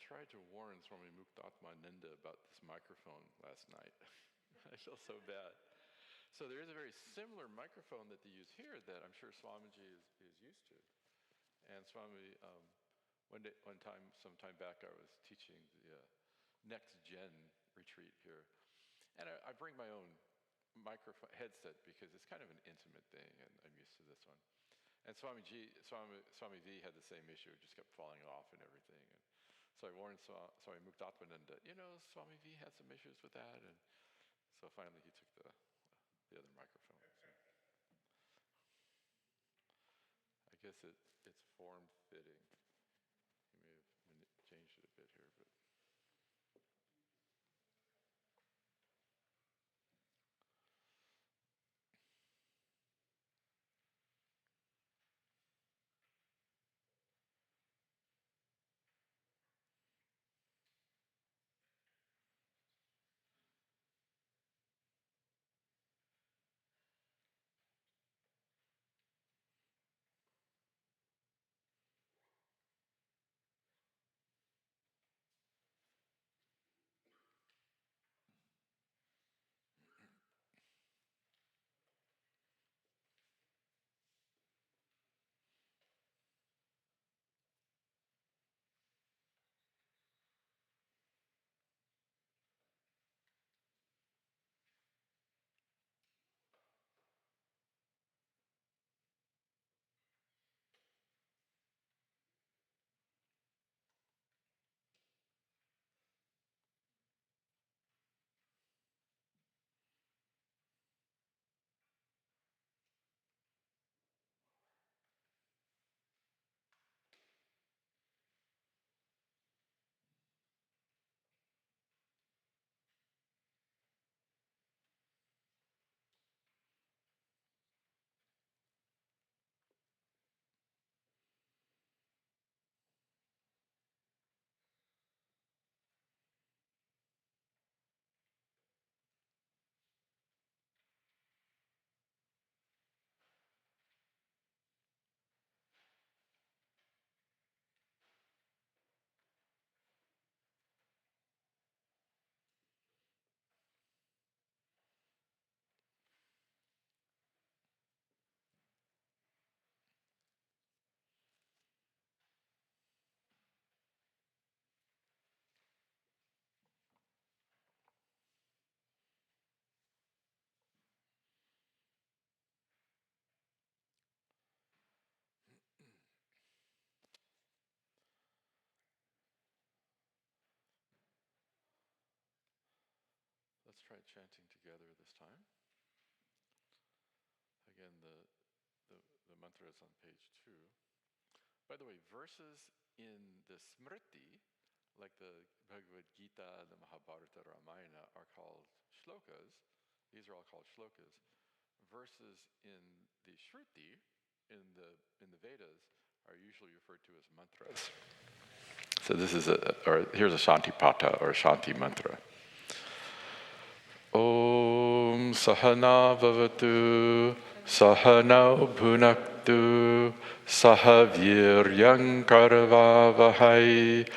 tried to warn Swami Advayatmananda about this microphone last night. I feel so bad. So there is a very similar microphone that they use here that I'm sure Swamiji is used to. And Swami, some time back, I was teaching the next gen retreat here, and I bring my own microphone headset because it's kind of an intimate thing, and I'm used to this one. And Swami V had the same issue; it just kept falling off and everything. And so I warned Swami Muktatmananda, Swami V had some issues with that, and so finally he took the other microphone. So I guess it's form fitting. He may have changed it a bit here, but. Let's try chanting together this time. Again, the mantra is on page 2. By the way, verses in the Smriti, like the Bhagavad Gita, the Mahabharata, Ramayana, are called shlokas. These are all called shlokas. Verses in the Shruti, in the Vedas, are usually referred to as mantras. So this is here's a Shanti Pata or Shanti mantra. Om Sahana Vavatu Sahanau Bhunaktu Sahaviryam Karvavahai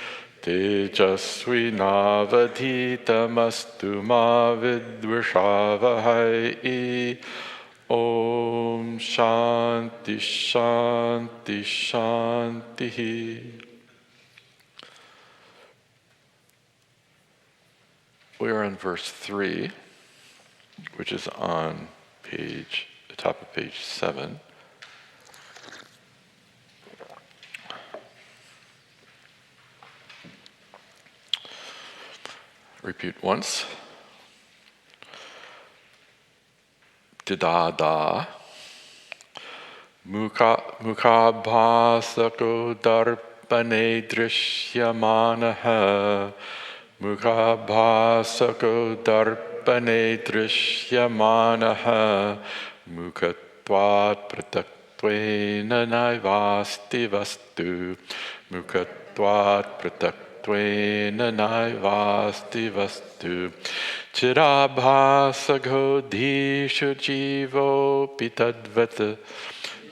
Tejasvinavadhitamastu ma vidvishavahai. Om Shanti Shanti Shanti. We are on verse 3, which is on the top of page 7. Repeat once. Didada mukhabhasako darpane drishyamanaha Mukhabhasako darpane drishyamanaha Mukhatvat prataktvena naivasti vastu Mukhatvat prataktvena naivasti vastu Chidabhasago dhishu jivo pitadvat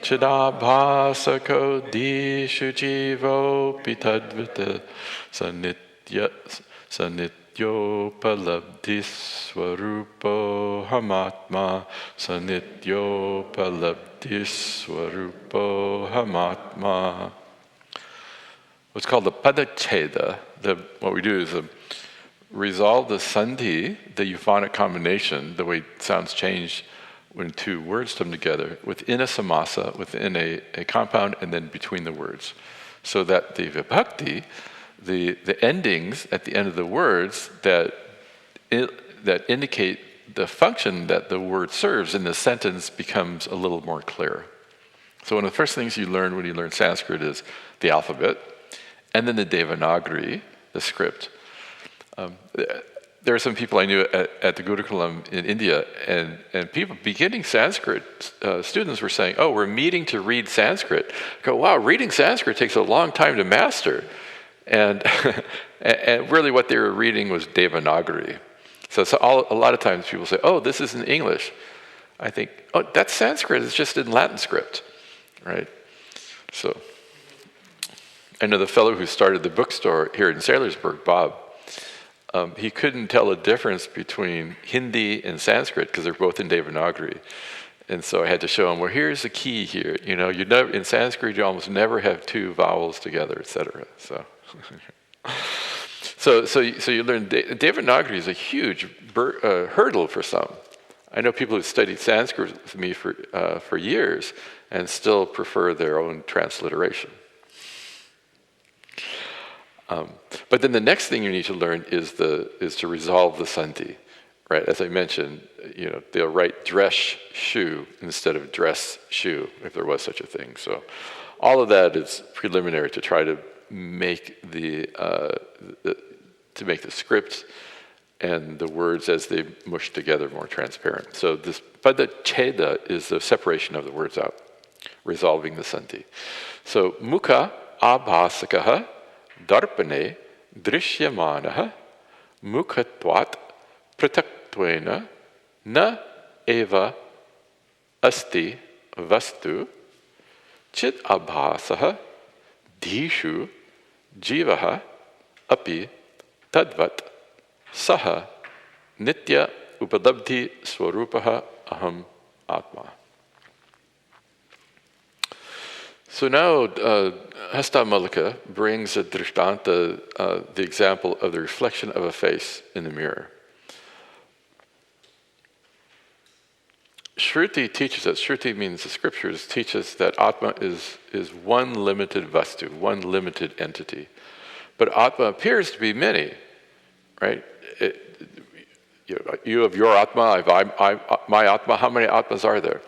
Chidabhasago dhishu jivo pitadvat Sanit Sanityopaladhi swarupo hamatma. Sanityopaladhi swarupo hamatma. What's called the padacheda. What we do is resolve the sandhi, the euphonic combination, the way sounds change when two words come together, within a samasa, within a compound, and then between the words. So that the vibhakti, the endings at the end of the words that indicate the function that the word serves in the sentence becomes a little more clear. So one of the first things you learn when you learn Sanskrit is the alphabet, and then the Devanagari, the script. There are some people I knew at the Gurukulam in India, and people beginning Sanskrit, students were saying, "Oh, we're meeting to read Sanskrit." I go, "Wow, reading Sanskrit takes a long time to master." And and really what they were reading was Devanagari. So a lot of times people say, "Oh, this is in English." I think, "Oh, that's Sanskrit, it's just in Latin script," right? So I know the fellow who started the bookstore here in Saylorsburg, Bob, he couldn't tell the difference between Hindi and Sanskrit because they're both in Devanagari. And so I had to show him, well, here's the key here. You know, in Sanskrit, you almost never have two vowels together, etc. So you learn, Devanagari is a huge hurdle for some. I know people who've studied Sanskrit with me for years and still prefer their own transliteration. But then the next thing you need to learn is to resolve the sandhi, right? As I mentioned, they'll write dress shoe instead of dress shoe, if there was such a thing. So all of that is preliminary to try to make the script and the words as they mush together more transparent. So this padacheda is the separation of the words out, resolving the sandhi. So mukha abhasakaha darpane drishyamanaha mukhatvat prataktvena na eva asti vastu chit abhasaha dhishu jivaha api tadvat saha nitya upadabdhi swarupaha aham atma. So now Hastamalakiyam brings a drishtanta, the example of the reflection of a face in the mirror. Shruti teaches us, Shruti means the scriptures, teach us that Atma is one limited vastu, one limited entity. But Atma appears to be many, right? You have your Atma, I have my Atma. How many Atmas are there?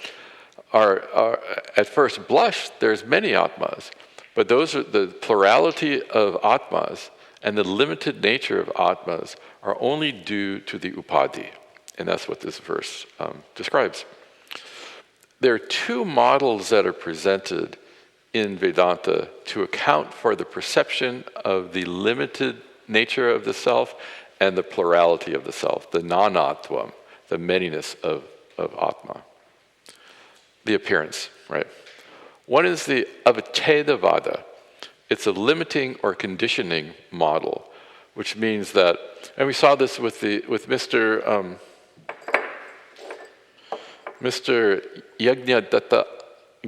At first blush, there's many Atmas, but those are the plurality of Atmas and the limited nature of Atmas are only due to the upadhi. And that's what this verse describes. There are two models that are presented in Vedanta to account for the perception of the limited nature of the self and the plurality of the self, the nanatvam, the manyness of Atma. The appearance, right? One is the avachedavada. It's a limiting or conditioning model, which means that, and we saw this with Mr. Yajnadatta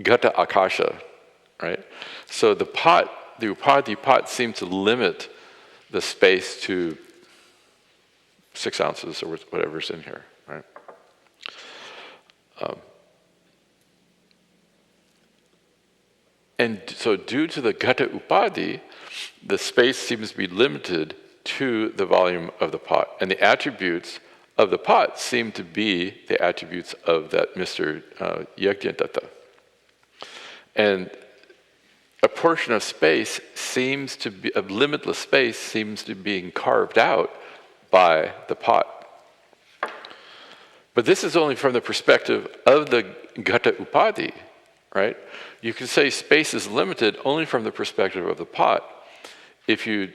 Gata Akasha, right? So the upadhi pot seemed to limit the space to 6 ounces or whatever's in here, right? And so due to the gata upadhi, the space seems to be limited to the volume of the pot. And the attributes of the pot seem to be the attributes of that Mr. Yajnadatta. And a portion of space seems to be, of limitless space seems to be being carved out by the pot. But this is only from the perspective of the gata upadhi, right? You can say space is limited only from the perspective of the pot. If you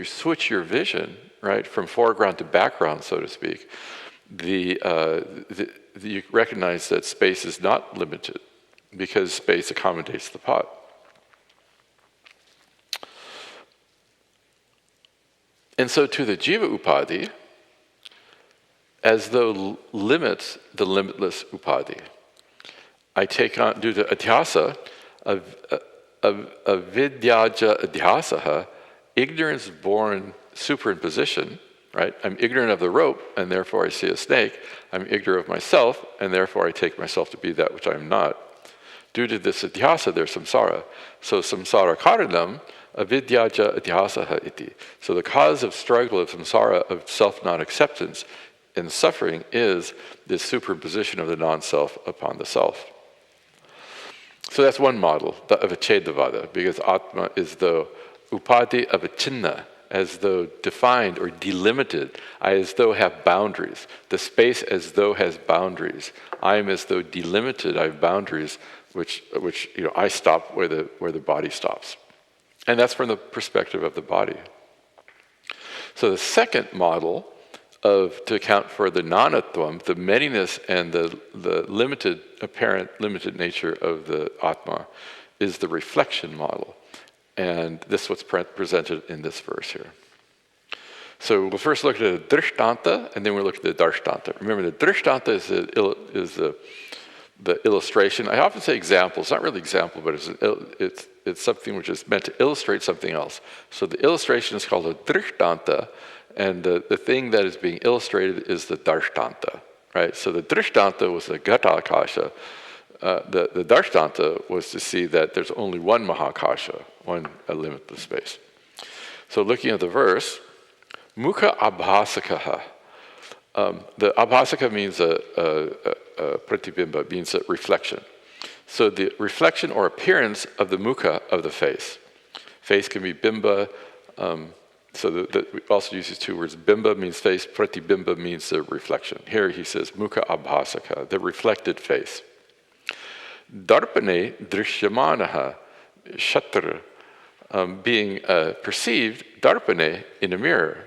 switch your vision, right, from foreground to background, so to speak, you recognize that space is not limited because space accommodates the pot. And so to the jiva upadhi, as though limits the limitless upadhi, I take on, due to adhyasa, avidyaja adhyasaha, ignorance-born superimposition, right? I'm ignorant of the rope, and therefore I see a snake. I'm ignorant of myself, and therefore I take myself to be that which I am not. Due to this adhyasa, there's samsara. So samsara karanam, avidyaja adhyasaha iti. So the cause of struggle of samsara, of self-non-acceptance and suffering, is this superimposition of the non-self upon the self. So that's one model of a Chedavada, because Atma is the upadhi of a chinna, as though defined or delimited. I as though have boundaries. The space as though has boundaries. I am as though delimited. I have boundaries, which I stop where the body stops. And that's from the perspective of the body. So the second model to account for the nanatvam, the manyness and the apparent limited nature of the Atma, is the reflection model. And this is what's presented in this verse here. So we'll first look at the drishtanta, and then we'll look at the darshtanta. Remember, the drishtanta is the illustration. I often say example. It's not really example, but it's something which is meant to illustrate something else. So the illustration is called a drishtanta, and the thing that is being illustrated is the darshtanta, right? So the drishtanta was the gata akasha. The darshtanta was to see that there's only one mahakasha, a limitless space. So looking at the verse, mukha abhasakaha. The abhasaka means a pratibimba, means a reflection. So the reflection or appearance of the mukha of the face. Face can be bimba. So we also use these two words. Bimba means face, pratibimba means the reflection. Here he says mukha abhasaka, the reflected face. Darpane drishyamanaha, shatra, being perceived, darpane, in a mirror.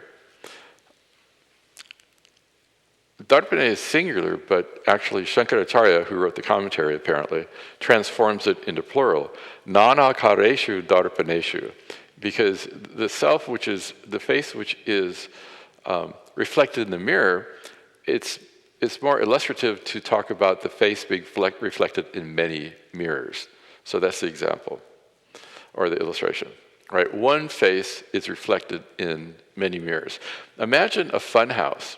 Darpane is singular, but actually Shankaracharya, who wrote the commentary apparently, transforms it into plural. Nanakareshu darpaneshu, because the self, which is the face, which is reflected in the mirror, it's more illustrative to talk about the face being reflected in many mirrors. So that's the example, or the illustration, right? One face is reflected in many mirrors. Imagine a fun house.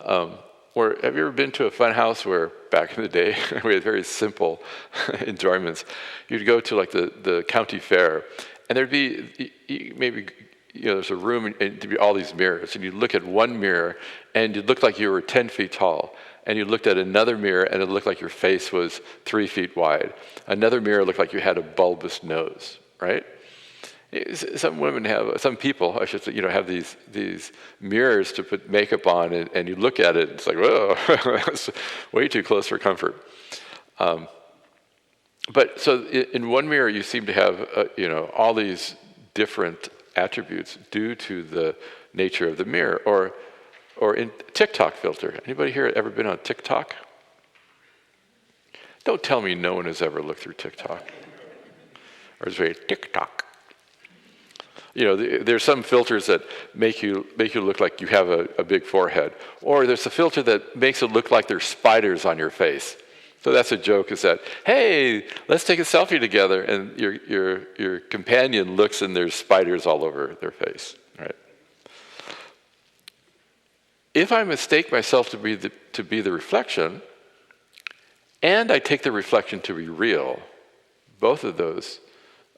Have you ever been to a fun house where back in the day we had very simple enjoyments? You'd go to like the county fair, and there'd be maybe there's a room and there'd be all these mirrors, and you'd look at one mirror and you'd look like you were 10 feet tall, and you looked at another mirror and it looked like your face was 3 feet wide. Another mirror looked like you had a bulbous nose, right? Some people, I should say, have these mirrors to put makeup on, and you look at it, it's like, whoa, that's way too close for comfort. But so in one mirror, you seem to have, all these different attributes due to the nature of the mirror, or in TikTok filter. Anybody here ever been on TikTok? Don't tell me no one has ever looked through TikTok. Or it's very TikTok. There's some filters that make you look like you have a big forehead, or there's a filter that makes it look like there's spiders on your face. So that's a joke, is that, hey, let's take a selfie together, and your companion looks and there's spiders all over their face, right? If I mistake myself to be the reflection, and I take the reflection to be real, both of those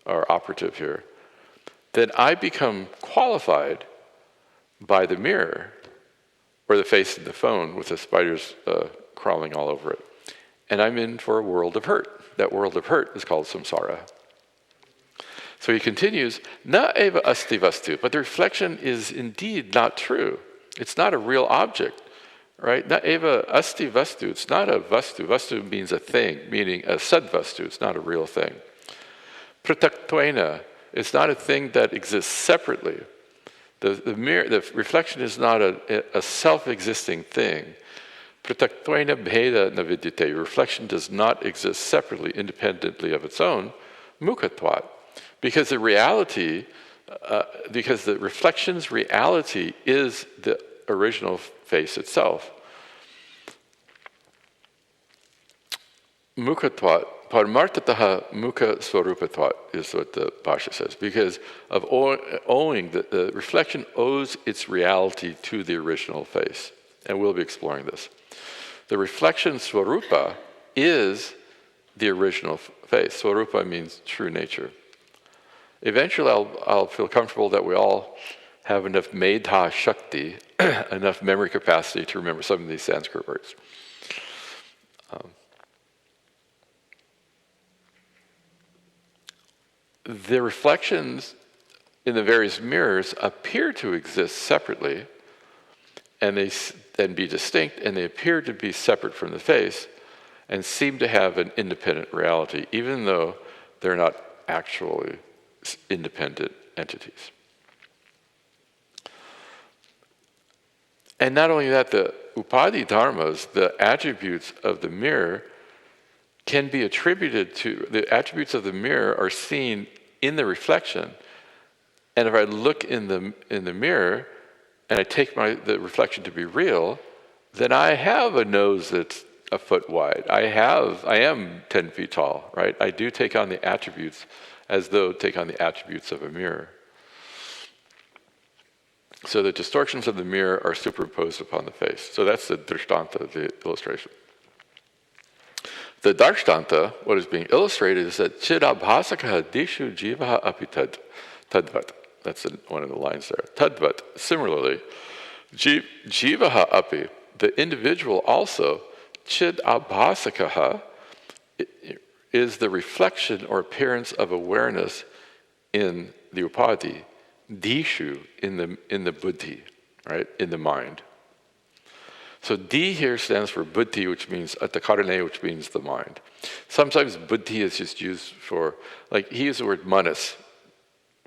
are operative here, then I become qualified by the mirror, or the face of the phone with the spiders crawling all over it. And I'm in for a world of hurt. That world of hurt is called samsara. So he continues, na eva asti vastu, but the reflection is indeed not true. It's not a real object, right? Na eva asti vastu, it's not a vastu. Vastu means a thing, meaning a sadvastu, it's not a real thing. Prataktvaina, it's not a thing that exists separately. The reflection is not a self-existing thing. Prataktvaina bheda navidyate. Reflection does not exist separately, independently of its own, mukhatvat. Because the reality because the reflection's reality is the original face itself. Mukhatvat, parmartataha mukha swarupatvat is what the Bhashya says, because of owing, the reflection owes its reality to the original face. And we'll be exploring this. The reflection swarupa is the original face. Swarupa means true nature. Eventually I'll feel comfortable that we all have enough medha shakti, enough memory capacity to remember some of these Sanskrit words. The reflections in the various mirrors appear to exist separately, and they then be distinct, and they appear to be separate from the face, and seem to have an independent reality, even though they're not actually independent entities. And not only that, the upadhi dharmas, the attributes of the mirror, can be attributed to, the attributes of the mirror are seen in the reflection. And if I look in the mirror and I take the reflection to be real, then I have a nose that's a foot wide. I am 10 feet tall, right? I do take on the attributes as though take on the attributes of a mirror. So the distortions of the mirror are superimposed upon the face. So that's the drishtanta, the illustration. The darshtanta, what is being illustrated, is that chidabhasaka dishu jivaha api tadvat. That's one of the lines there. Tadvat. Similarly, jivaha api, the individual also, chidabhasakaha, is the reflection or appearance of awareness in the upadhi, dishu, in the buddhi, right, in the mind. So di here stands for buddhi, which means atakarane, which means the mind. Sometimes buddhi is just used for, like he used the word manas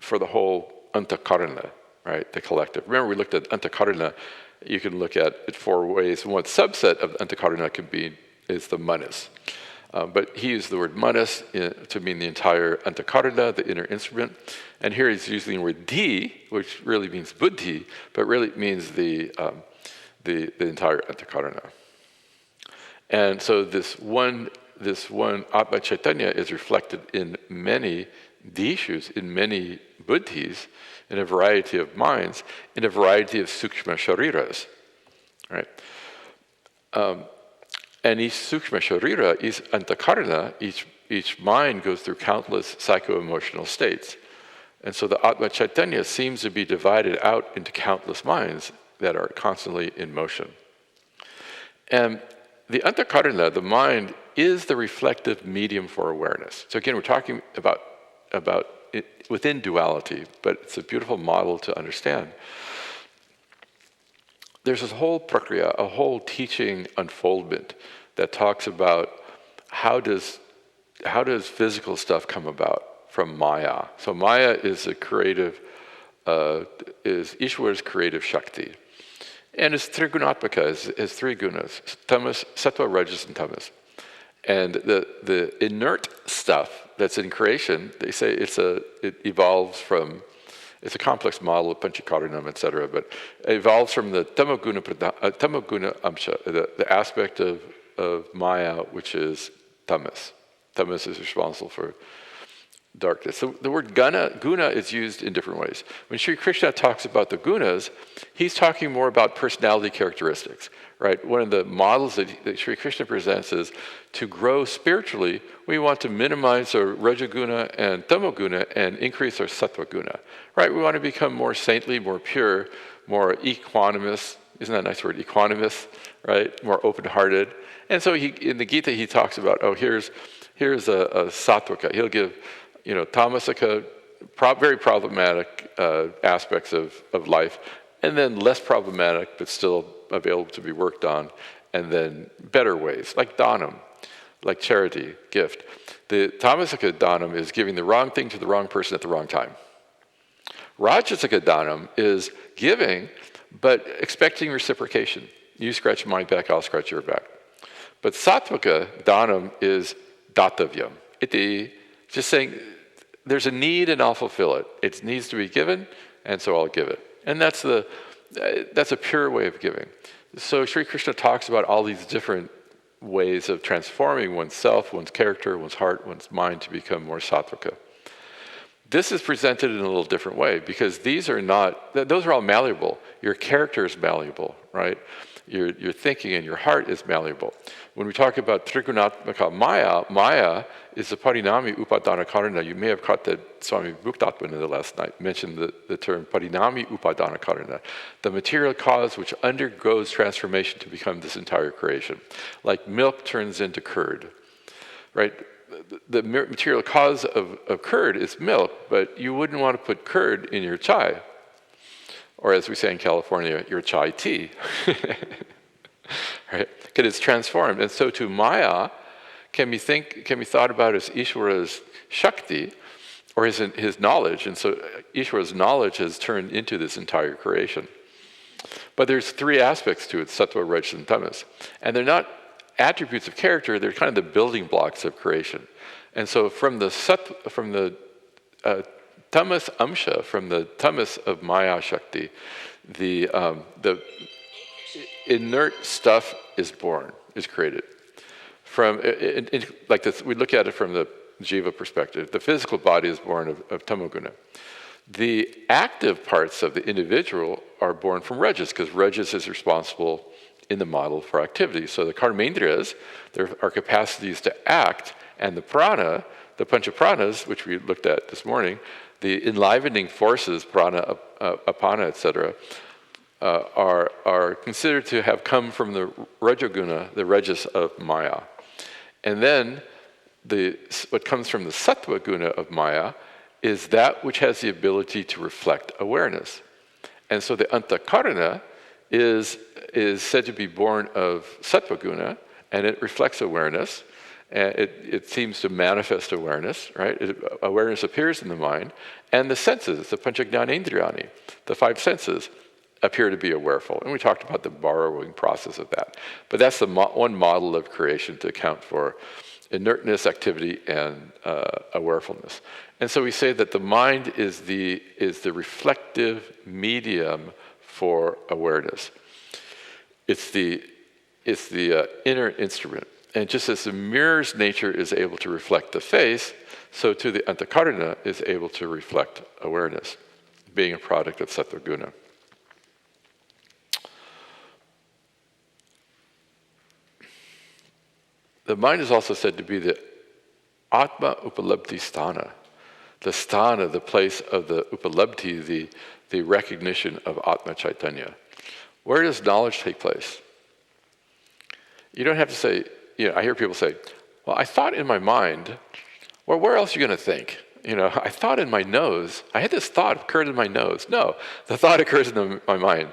for the whole antakarana, right, the collective. Remember we looked at antakarana, you can look at it 4 ways. One subset of antakarana is the manas. But he used the word manas to mean the entire antakarana, the inner instrument. And here he's using the word di, which really means buddhi, but really means the entire antakarana. And so this one Atma Chaitanya is reflected in many dishus, in many buddhis, in a variety of minds, in a variety of sukshma shariras, right? And each sukshma sharira, each antakarana, each mind goes through countless psycho-emotional states. And so the Atma Chaitanya seems to be divided out into countless minds that are constantly in motion. And the antakarana, the mind, is the reflective medium for awareness. So again, we're talking about it within duality, but it's a beautiful model to understand. There's this whole prakriya, a whole teaching unfoldment that talks about how does physical stuff come about from Maya. So Maya is a creative, is Ishwar's creative Shakti. And it's trigunatmaka, is 3 gunas, tamas, sattva, rajas, and tamas. And the inert stuff that's in creation, they say it evolves from, it's a complex model of panchakaranam, etc., but it evolves from the tamoguna amsha, the aspect of Maya, which is tamas. Tamas is responsible for darkness. So the word guna is used in different ways. When Sri Krishna talks about the gunas, he's talking more about personality characteristics, right? One of the models that Sri Krishna presents is to grow spiritually, we want to minimize our rajaguna and tamoguna and increase our sattva guna, right? We want to become more saintly, more pure, more equanimous. Isn't that a nice word? Equanimous, right? More open-hearted. And so in the Gita, he talks about, here's a sattvika. He'll give tamasika, very problematic aspects of life, and then less problematic, but still available to be worked on, and then better ways, like dhanam, like charity, gift. The tamasika dhanam is giving the wrong thing to the wrong person at the wrong time. Rajasika dhanam is giving, but expecting reciprocation. You scratch my back, I'll scratch your back. But sattvika dhanam is datavyam. Iti, just saying, there's a need and I'll fulfill it. It needs to be given, and so I'll give it. And that's a pure way of giving. So Sri Krishna talks about all these different ways of transforming oneself, one's character, one's heart, one's mind to become more sattvika. This is presented in a little different way because those are all malleable. Your character is malleable, right? Your thinking and your heart is malleable. When we talk about Trigunatmaka Maya is the Parinami Upadana Karana. You may have caught that Swami Advayatmananda last night mentioned the term Parinami Upadana Karana, the material cause which undergoes transformation to become this entire creation. Like milk turns into curd, right? The material cause of curd is milk, but you wouldn't want to put curd in your chai. Or as we say in California, your chai tea. Right? Because it's transformed. And so to Maya can be thought about as Ishvara's Shakti, or his knowledge. And so Ishvara's knowledge has turned into this entire creation. But there's three aspects to it, Sattva, Rajas, and Tamas. And they're not attributes of character, they're kind of the building blocks of creation. And so from the tamas amsha, from the tamas of Maya Shakti, the inert stuff is born, is created. Like this, we look at it from the jiva perspective. The physical body is born of tamoguna. The active parts of the individual are born from rajas, because rajas is responsible in the model for activity. So the karmendriyas, there are capacities to act, and the prana, the panchapranas, which we looked at this morning, the enlivening forces, prana, apana, etc., are considered to have come from the rajaguna, the rajas of Maya. And then what comes from the sattva guna of Maya is that which has the ability to reflect awareness. And so the antakarana is said to be born of sattva guna, and it reflects awareness, and it seems to manifest awareness, right? Awareness appears in the mind, and the senses, the panchajnanendriyani, the five senses, appear to be awareful. And we talked about the borrowing process of that. But that's the one model of creation to account for inertness, activity, and awarefulness. And so we say that the mind is the reflective medium for awareness. It's the inner instrument. And just as the mirror's nature is able to reflect the face, so too the antakarana is able to reflect awareness, being a product of sattva guna. The mind is also said to be the Atma Upalabdhi Sthana, the place of the Upalabdhi, the recognition of Atma Chaitanya. Where does knowledge take place? You don't have to say, I hear people say, well, I thought in my mind. Well, where else are you going to think? I thought in my nose. I had this thought occurred in my nose. No, the thought occurs in my mind,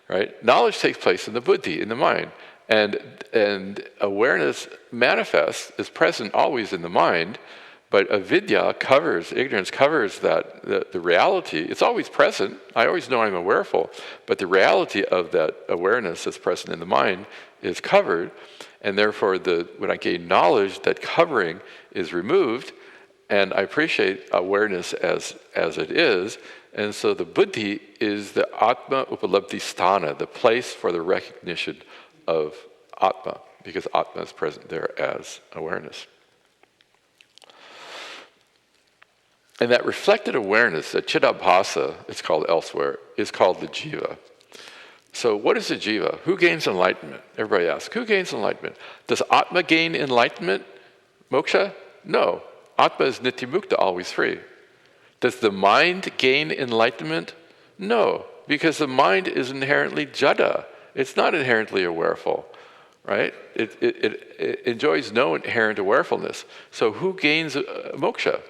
right? Knowledge takes place in the buddhi, in the mind. And awareness manifests, is present always in the mind, but avidya ignorance covers that, the reality. It's always present. I always know I'm awareful, but the reality of that awareness that's present in the mind is covered, and therefore when I gain knowledge, that covering is removed, and I appreciate awareness as it is, and so the buddhi is the Atma Upalabdhi Sthana, the place for the recognition of Atma, because Atma is present there as awareness. And that reflected awareness, that chidabhasa, it's called elsewhere, is called the jiva. So what is the jiva? Who gains enlightenment? Everybody asks, who gains enlightenment? Does Atma gain enlightenment? Moksha? No. Atma is nityamukta, always free. Does the mind gain enlightenment? No, because the mind is inherently jada. It's not inherently awareful, right? It enjoys no inherent awarefulness. So who gains moksha?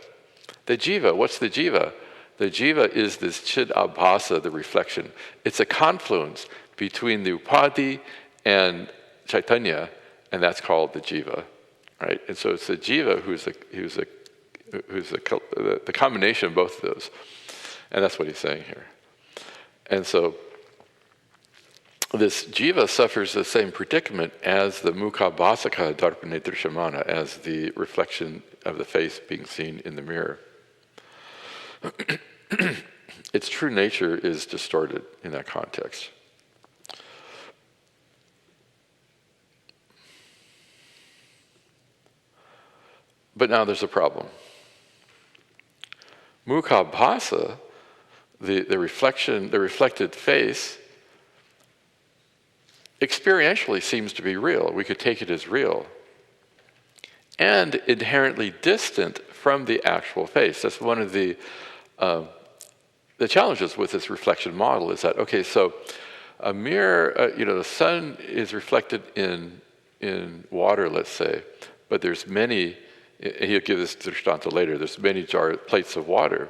The jiva. What's the jiva? The jiva is this chid abhasa, the reflection. It's a confluence between the upadhi and chaitanya, and that's called the jiva, right? And so it's the jiva who's the combination of both of those, and that's what he's saying here. And so this jiva suffers the same predicament as the mukha bhasaka darpanetra shamana, as the reflection of the face being seen in the mirror. its true nature is distorted in that context. But now there's a problem. Mukhabhasa, the reflected face, experientially seems to be real. We could take it as real. And inherently distant from the actual face. That's one of the challenges with this reflection model is that, okay, so a mirror, the sun is reflected in water, let's say, but there's many, he'll give this drishtanta later, there's many plates of water.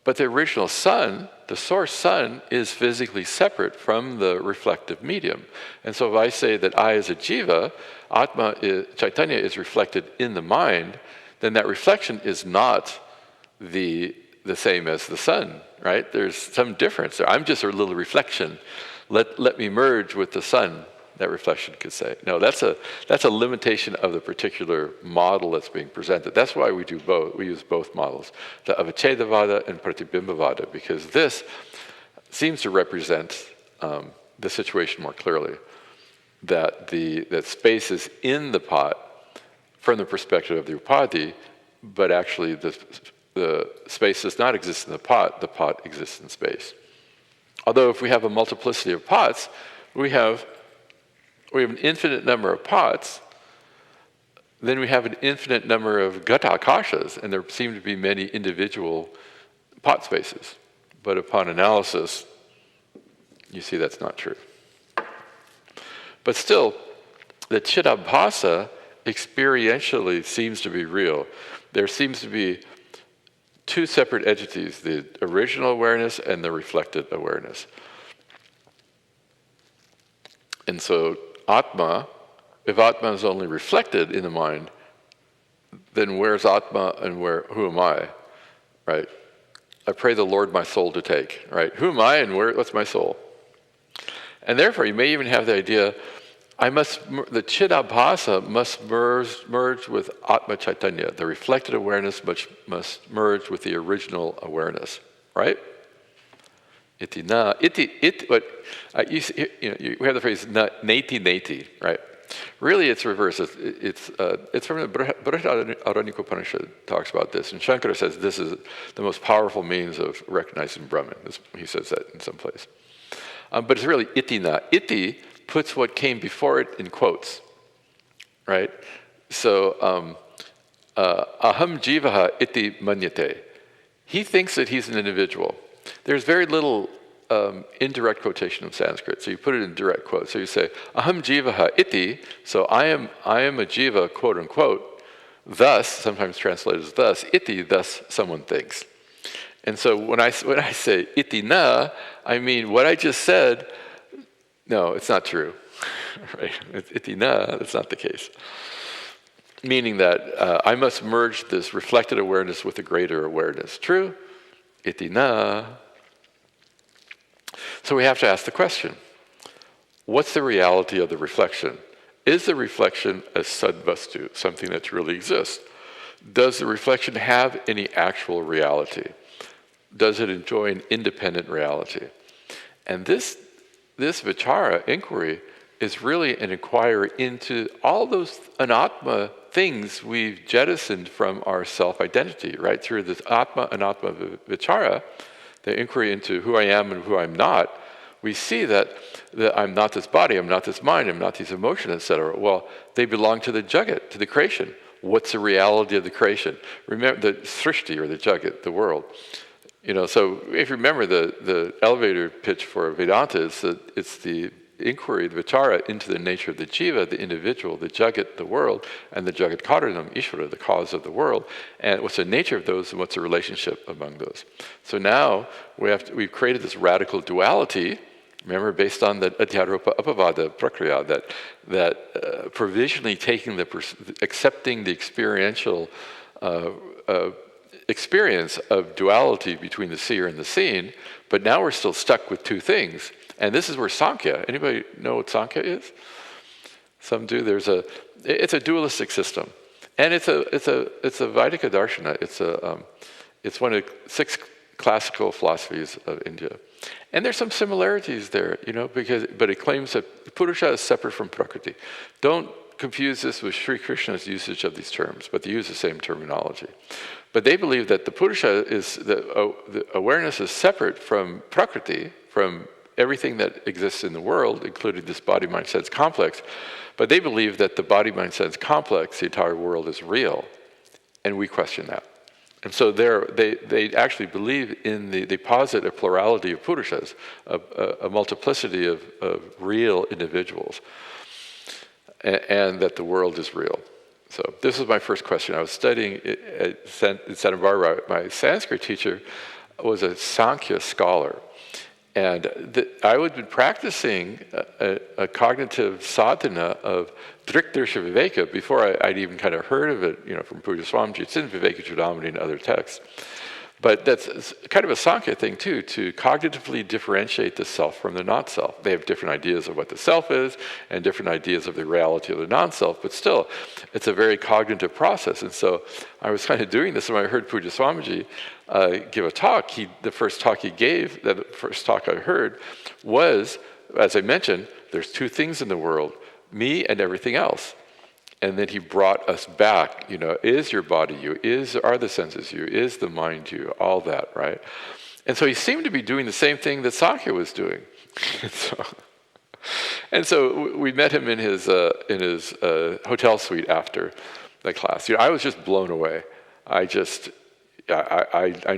But the original sun, the source sun, is physically separate from the reflective medium. And so if I say that I as a jiva, Atma, Chaitanya is reflected in the mind, then that reflection is not the same as the sun, right? There's some difference there. I'm just a little reflection. Let me merge with the sun, that reflection could say. No, that's a limitation of the particular model that's being presented. That's why we do both. We use both models, the Avachedavada and Pratibimbavada, because this seems to represent the situation more clearly. That space is in the pot from the perspective of the upadhi, but actually the space does not exist in the pot exists in space. Although if we have a multiplicity of pots, we have an infinite number of pots, then we have an infinite number of gata akashas, and there seem to be many individual pot spaces. But upon analysis, you see that's not true. But still, the chidabhasa experientially seems to be real. There seems to be two separate entities, the original awareness and the reflected awareness. And so Atma, if Atma is only reflected in the mind, then where's Atma and who am I, right? I pray the Lord my soul to take, right? Who am I and what's my soul? And therefore, you may even have the idea, the Chidabhasa must merge with Atma Chaitanya. The reflected awareness must merge with the original awareness, right? Iti na, but you have the phrase neti neti, right? Really, it's reverse. It's from the Brihadaranyaka Upanishad talks about this, and Shankara says this is the most powerful means of recognizing Brahman. He says that in some place. But it's really iti na. Iti puts what came before it in quotes, right? So, aham jivaha iti manyate. He thinks that he's an individual. There's very little indirect quotation of Sanskrit, so you put it in direct quote. So you say, aham jivaha iti, so I am a jiva, quote unquote, thus, sometimes translated as thus, iti, thus someone thinks. And so when I say iti na, I mean what I just said, no, it's not true, right? It's iti na, that's not the case. Meaning that I must merge this reflected awareness with a greater awareness. True? Iti na. So we have to ask the question, what's the reality of the reflection? Is the reflection a sadvastu, something that really exists? Does the reflection have any actual reality? Does it enjoy an independent reality? And this vichara, inquiry, is really an inquiry into all those anatma things we've jettisoned from our self-identity, right? Through this atma-anatma vichara, the inquiry into who I am and who I'm not, we see that I'm not this body, I'm not this mind, I'm not these emotions, etc. Well, they belong to the jagat, to the creation. What's the reality of the creation? Remember the srishti, or the jagat, the world. So if you remember the elevator pitch for Vedanta is that it's the inquiry, the vichara, into the nature of the jiva, the individual, the jagat, the world, and the jagat karanam, Ishvara, the cause of the world, and what's the nature of those and what's the relationship among those. So now we've created this radical duality, remember, based on the adhyaropa apavada prakriya, that provisionally accepting the experiential experience of duality between the seer and the seen, but now we're still stuck with two things. And this is where Sankhya, anybody know what Sankhya is? Some do. It's a dualistic system. And it's a Vaidika darshana. It's one of 6 classical philosophies of India. And there's some similarities there, but it claims that Purusha is separate from Prakriti. Don't confuse this with Sri Krishna's usage of these terms, but they use the same terminology. But they believe that the Purusha the awareness is separate from Prakriti, from everything that exists in the world, including this body-mind-sense complex. But they believe that the body-mind-sense complex, the entire world, is real. And we question that. And so they actually believe in they posit a plurality of Purushas, a multiplicity of real individuals, and that the world is real. So this was my first question. I was studying at Santa Barbara. My Sanskrit teacher was a Sankhya scholar. And I had been practicing a cognitive sadhana of Drikdarsha Viveka before I'd even kind of heard of it, from Puja Swamiji. It's in Viveka Chudamani and other texts. But that's kind of a Sankhya thing too, to cognitively differentiate the self from the not-self. They have different ideas of what the self is and different ideas of the reality of the non-self, but still, it's a very cognitive process. And so I was kind of doing this, and when I heard Puja Swamiji give a talk, the first talk I heard was, as I mentioned, there's 2 things in the world, me and everything else. And then he brought us back, is your body you? Are the senses you? Is the mind you? All that, right? And so he seemed to be doing the same thing that Sankhya was doing. and so we met him in his hotel suite after the class. I was just blown away. I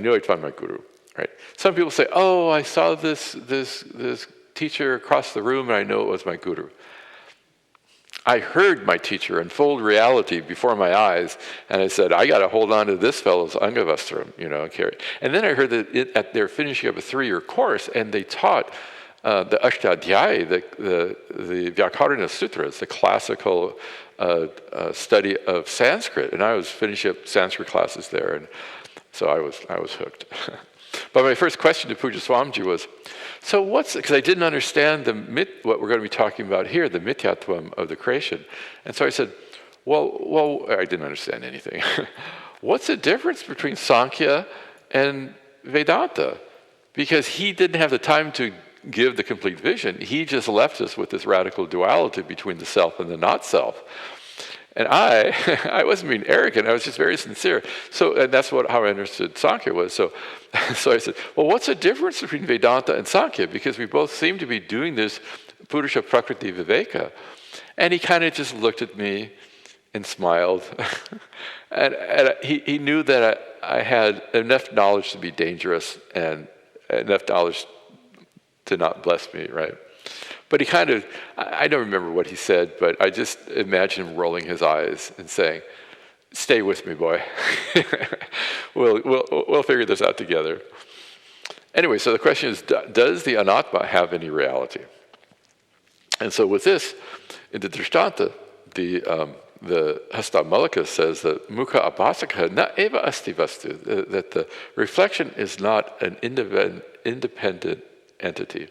knew I'd found my guru, right? Some people say, oh, I saw this teacher across the room and I know it was my guru. I heard my teacher unfold reality before my eyes, and I said, I got to hold on to this fellow's Angavastram, carry. And then I heard that they're finishing up a 3-year course, and they taught the Ashtadhyayi, the Vyakarana Sutras, the classical study of Sanskrit, and I was finishing up Sanskrit classes there, and so I was hooked. But my first question to Puja Swamiji was, so because I didn't understand what we're going to be talking about here, the mithyatvam of the creation. And so I said, well, I didn't understand anything. What's the difference between Sankhya and Vedanta? Because he didn't have the time to give the complete vision. He just left us with this radical duality between the self and the not-self. And I wasn't being arrogant, I was just very sincere. And that's how I understood Sankhya was. So I said, well, what's the difference between Vedanta and Sankhya? Because we both seem to be doing this Purusha Prakriti Viveka. And he kind of just looked at me and smiled. and he knew that I had enough knowledge to be dangerous and enough knowledge to not bless me, right? But he I don't remember what he said, but I just imagine him rolling his eyes and saying, stay with me, boy. We'll figure this out together. Anyway, so the question is, does the anatma have any reality? And so with this, in the Drishtanta, the Hastamalakiyam says that mukha abhasaka na eva asti vastu, that the reflection is not an independent entity.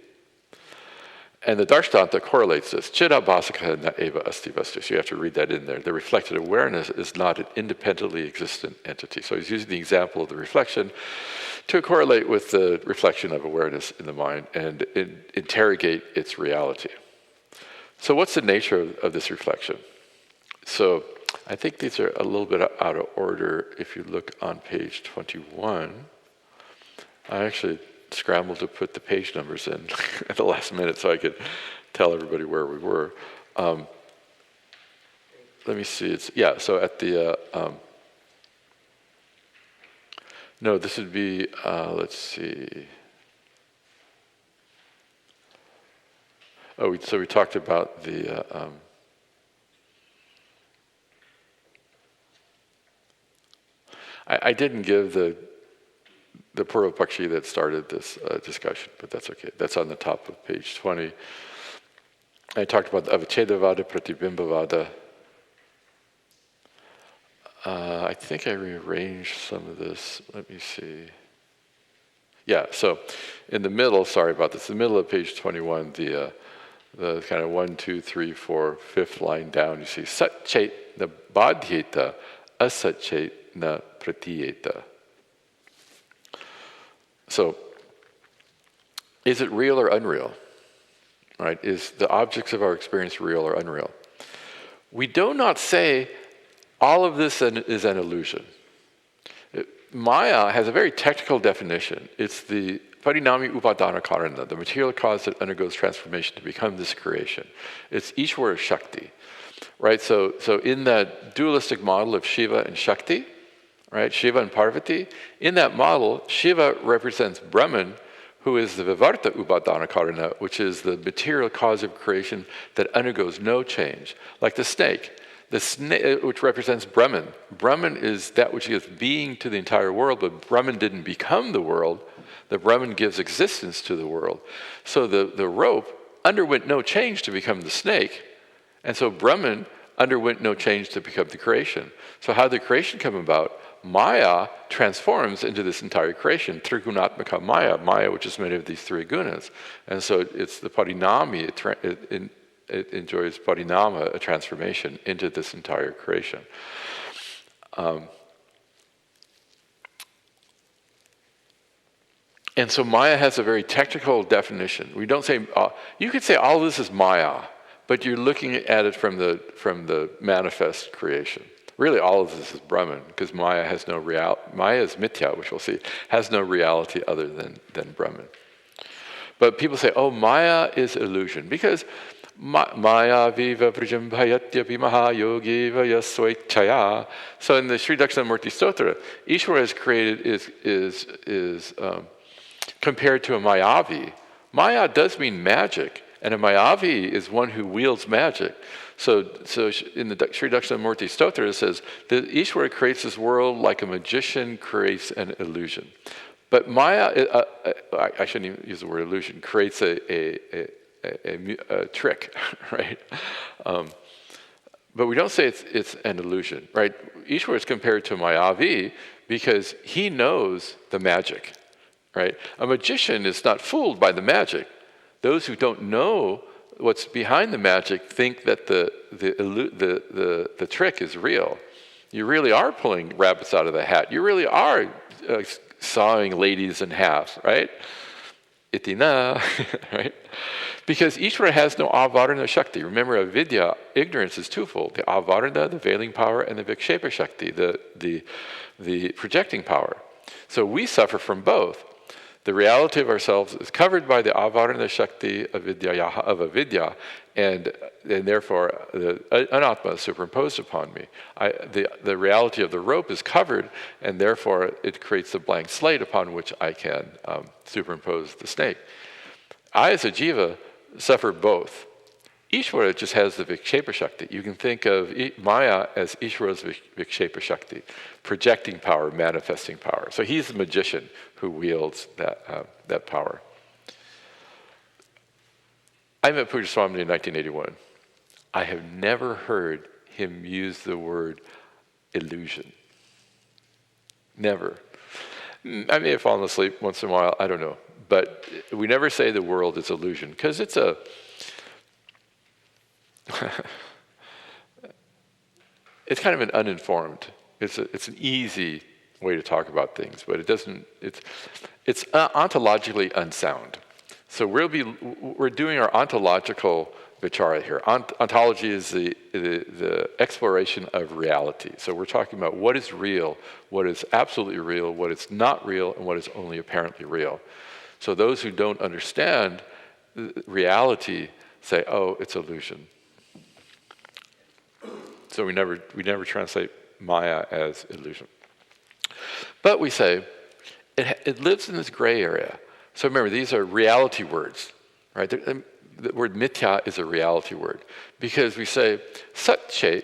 And the Darshtanta correlates this. Chidabhasaka na eva asti vastu. So you have to read that in there. The reflected awareness is not an independently existent entity. So he's using the example of the reflection to correlate with the reflection of awareness in the mind and interrogate its reality. So what's the nature of this reflection? So I think these are a little bit out of order if you look on page 21. I actually scrambled to put the page numbers in at the last minute so I could tell everybody where we were. Let me see. So at the... no, this would be, let's see. So we talked about the... I didn't give the Purva Pakshi that started this discussion, but that's okay. That's on the top of page 20. I talked about the Avachedavada, Pratibimbavada. I think I rearranged some of this. Let me see. Yeah, so in the middle, sorry about this, the middle of page 21, the kind of 1, 2, 3, 4, fifth line down, you see Sat Chet na Badhyeta, Asat Chet na Pratiyeta. So, is it real or unreal? Right? Is the objects of our experience real or unreal? We do not say all of this is an illusion. Maya has a very technical definition. It's the parinami upadana karana, the material cause that undergoes transformation to become this creation. It's Ishvara Shakti, right? So in that dualistic model of Shiva and Shakti, right, Shiva and Parvati, in that model, Shiva represents Brahman, who is the Vivarta Upadana Karana, which is the material cause of creation that undergoes no change. Like the snake, which represents Brahman. Brahman is that which gives being to the entire world, but Brahman didn't become the world. The Brahman gives existence to the world. So the rope underwent no change to become the snake, and so Brahman underwent no change to become the creation. So how did the creation come about? Maya transforms into this entire creation, Trigunatmaka Maya, which is made of these three gunas. And so it's the parinami, it enjoys parinama, a transformation into this entire creation. And so Maya has a very technical definition. We don't say, you could say all this is Maya, but you're looking at it from the manifest creation. Really, all of this is Brahman, because Maya has no reality. Maya is mithya, which we'll see, has no reality other than Brahman. But people say, oh, Maya is illusion, because Maya viva prajambhayatyapi mahayogi vayasvaichaya. So in the Sri Dakshinamurti Stotra, Ishvara is created, is compared to a Mayavi. Maya does mean magic, and a Mayavi is one who wields magic. So in the Sri Dakshinamurti Stotra it says that Ishvara creates this world like a magician creates an illusion. But Maya, I shouldn't even use the word illusion, creates a trick, right? But we don't say it's an illusion, right? Ishvara is compared to Mayavi because he knows the magic, right? A magician is not fooled by the magic. Those who don't know what's behind the magic think that the trick is real. You really are pulling rabbits out of the hat. You really are sawing ladies in half, right? Itina, right? Because Ishvara has no avarana shakti. Remember, avidya, ignorance, is twofold: the avarana, the veiling power, and the vikshepa shakti, the projecting power. So we suffer from both. The reality of ourselves is covered by the avarana shakti of avidya, and therefore the anatma is superimposed upon me. The reality of the rope is covered, and therefore it creates a blank slate upon which I can superimpose the snake. I, as a jiva, suffer both. Ishvara just has the vikshepa shakti. You can think of Maya as Ishvara's vikshepa shakti, projecting power, manifesting power. So he's the magician who wields that power. I met Pujya Swami in 1981. I have never heard him use the word illusion. Never. I may have fallen asleep once in a while, I don't know. But we never say the world is illusion, because it's it's kind of an uninformed. It's an easy way to talk about things, but it doesn't. It's ontologically unsound. So we're doing our ontological vichara here. Ontology is the exploration of reality. So we're talking about what is real, what is absolutely real, what is not real, and what is only apparently real. So those who don't understand reality say, "Oh, it's illusion." So we never translate Maya as illusion. But we say it lives in this gray area. So remember, these are reality words, right? The word mithya is a reality word, because we say sat chet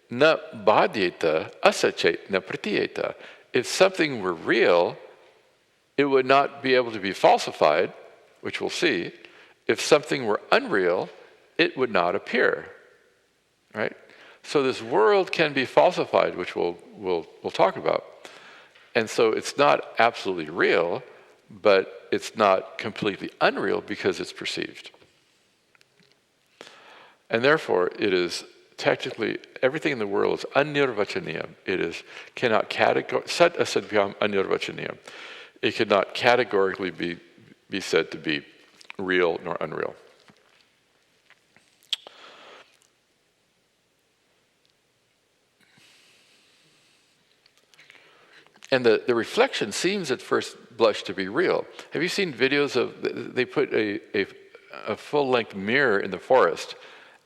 na badhyeta, asat chet na pratiyeta. If something were real, it would not be able to be falsified, which we'll see. If something were unreal, it would not appear, right? So this world can be falsified, which we'll talk about. And so it's not absolutely real, but it's not completely unreal because it's perceived. And therefore, it is technically, everything in the world is anirvachaniyam. It is, cannot categorize, sat asadbhyam anirvachaniyam. It cannot categorically be said to be real nor unreal. And the reflection seems at first blush to be real. Have you seen videos of, they put a full-length mirror in the forest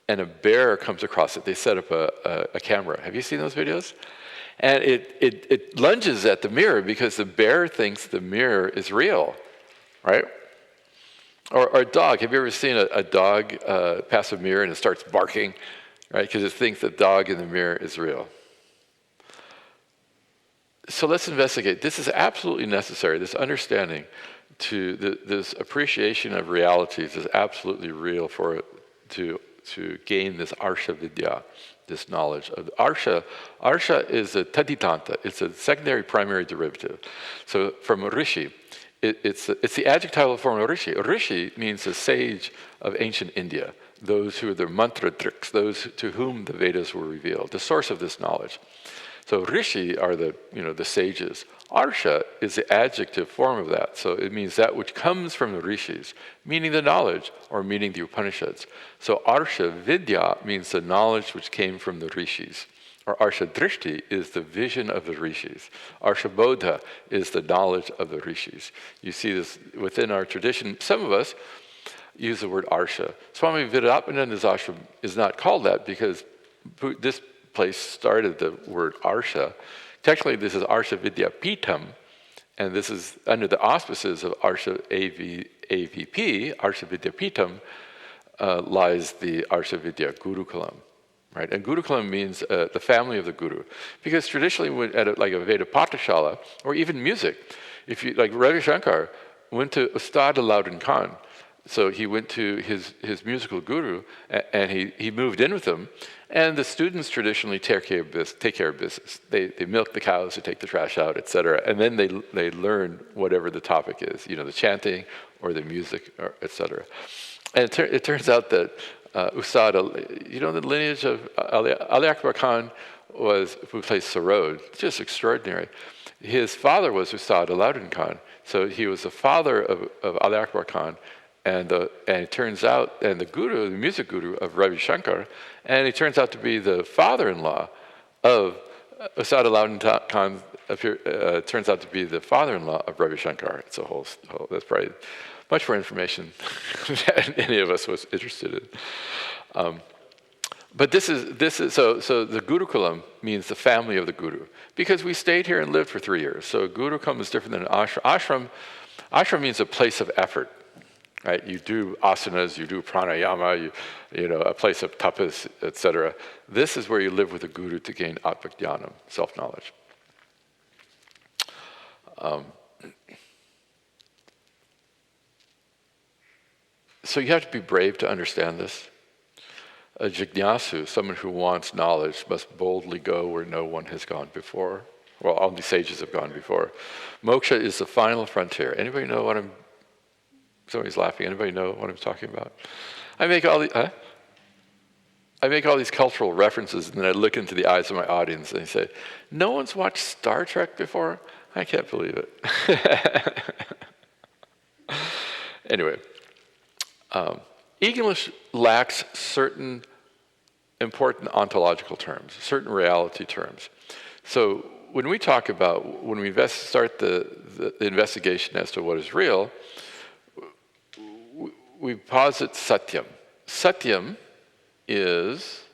and a bear comes across it. They set up a camera. Have you seen those videos? And it lunges at the mirror because the bear thinks the mirror is real, right? Or a dog. Have you ever seen a dog pass a mirror and it starts barking, right? Because it thinks the dog in the mirror is real. So let's investigate. This is absolutely necessary. This understanding this appreciation of realities is absolutely real to gain this Arsha Vidya, this knowledge of Arsha. Arsha is a taditanta. It's a secondary primary derivative. So from Rishi, it's the adjectival form of Rishi. Rishi means the sage of ancient India, those who are the mantra triks, those to whom the Vedas were revealed, the source of this knowledge. So Rishi are the sages. Arsha is the adjective form of that. So it means that which comes from the rishis, meaning the knowledge or meaning the Upanishads. So Arsha Vidya means the knowledge which came from the rishis. Or Arsha Drishti is the vision of the rishis. Arsha Bodha is the knowledge of the rishis. You see this within our tradition. Some of us use the word Arsha. Swami Advayatmananda's ashram is not called that because this place started the word Arsha. Technically, this is Arsha Vidya Pitam, and this is under the auspices of Arsha AVP, Arsha Vidya Pitam, lies the Arsha Vidya Gurukulam, right? And Gurukulam means the family of the Guru. Because traditionally, at like a Veda Pathashala, or even music, if you, like Ravi Shankar went to Ustad Alauddin Khan, so he went to his musical guru, and he moved in with him. And the students traditionally take care of business. They milk the cows, they take the trash out, etc. And then they learn whatever the topic is, the chanting or the music, etc. And it turns out that Ustad, the lineage of Ali Akbar Khan who plays Sarod, just extraordinary. His father was Ustad Alauddin Khan, so he was the father of Ali Akbar Khan. And it turns out, and the music guru of Ravi Shankar, and he turns out to be the father-in-law of Ustad Alauddin Khan. Turns out to be the father-in-law of Ravi Shankar. It's a whole. That's probably much more information than any of us was interested in. But this is so the Gurukulam means the family of the guru, because we stayed here and lived for 3 years. So Gurukulam is different than an ashram. Ashram means a place of effort. Right? You do asanas, you do pranayama, a place of tapas, etc. This is where you live with the guru to gain atmajnanam, self-knowledge. So you have to be brave to understand this. A jignasu, someone who wants knowledge, must boldly go where no one has gone before. Well, all the sages have gone before. Moksha is the final frontier. Anybody know what Somebody's laughing. Anybody know what I'm talking about? I make all these cultural references, and then I look into the eyes of my audience and I say, "No one's watched Star Trek before? I can't believe it." Anyway, English lacks certain important ontological terms, certain reality terms. So when we start the investigation as to what is real, we posit satyam. Satyam is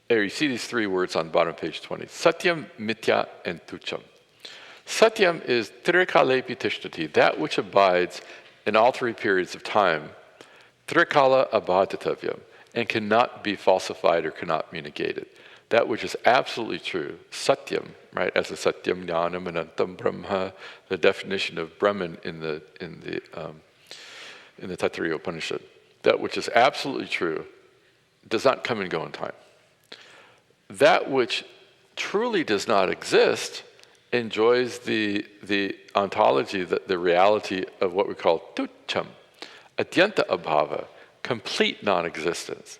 there you see these 3 words on bottom page 20. Satyam, mithya, and tucham. Satyam is trikalepi tishtati, that which abides in all 3 periods of time, trikala abhaditavyam, and cannot be falsified or cannot be negated. That which is absolutely true, satyam, right? As a satyam jnanam anantam brahma, the definition of Brahman in the Taittiriya Upanishad. That which is absolutely true does not come and go in time. That which truly does not exist enjoys the ontology, the reality of what we call tucham, atyanta abhava, complete non-existence.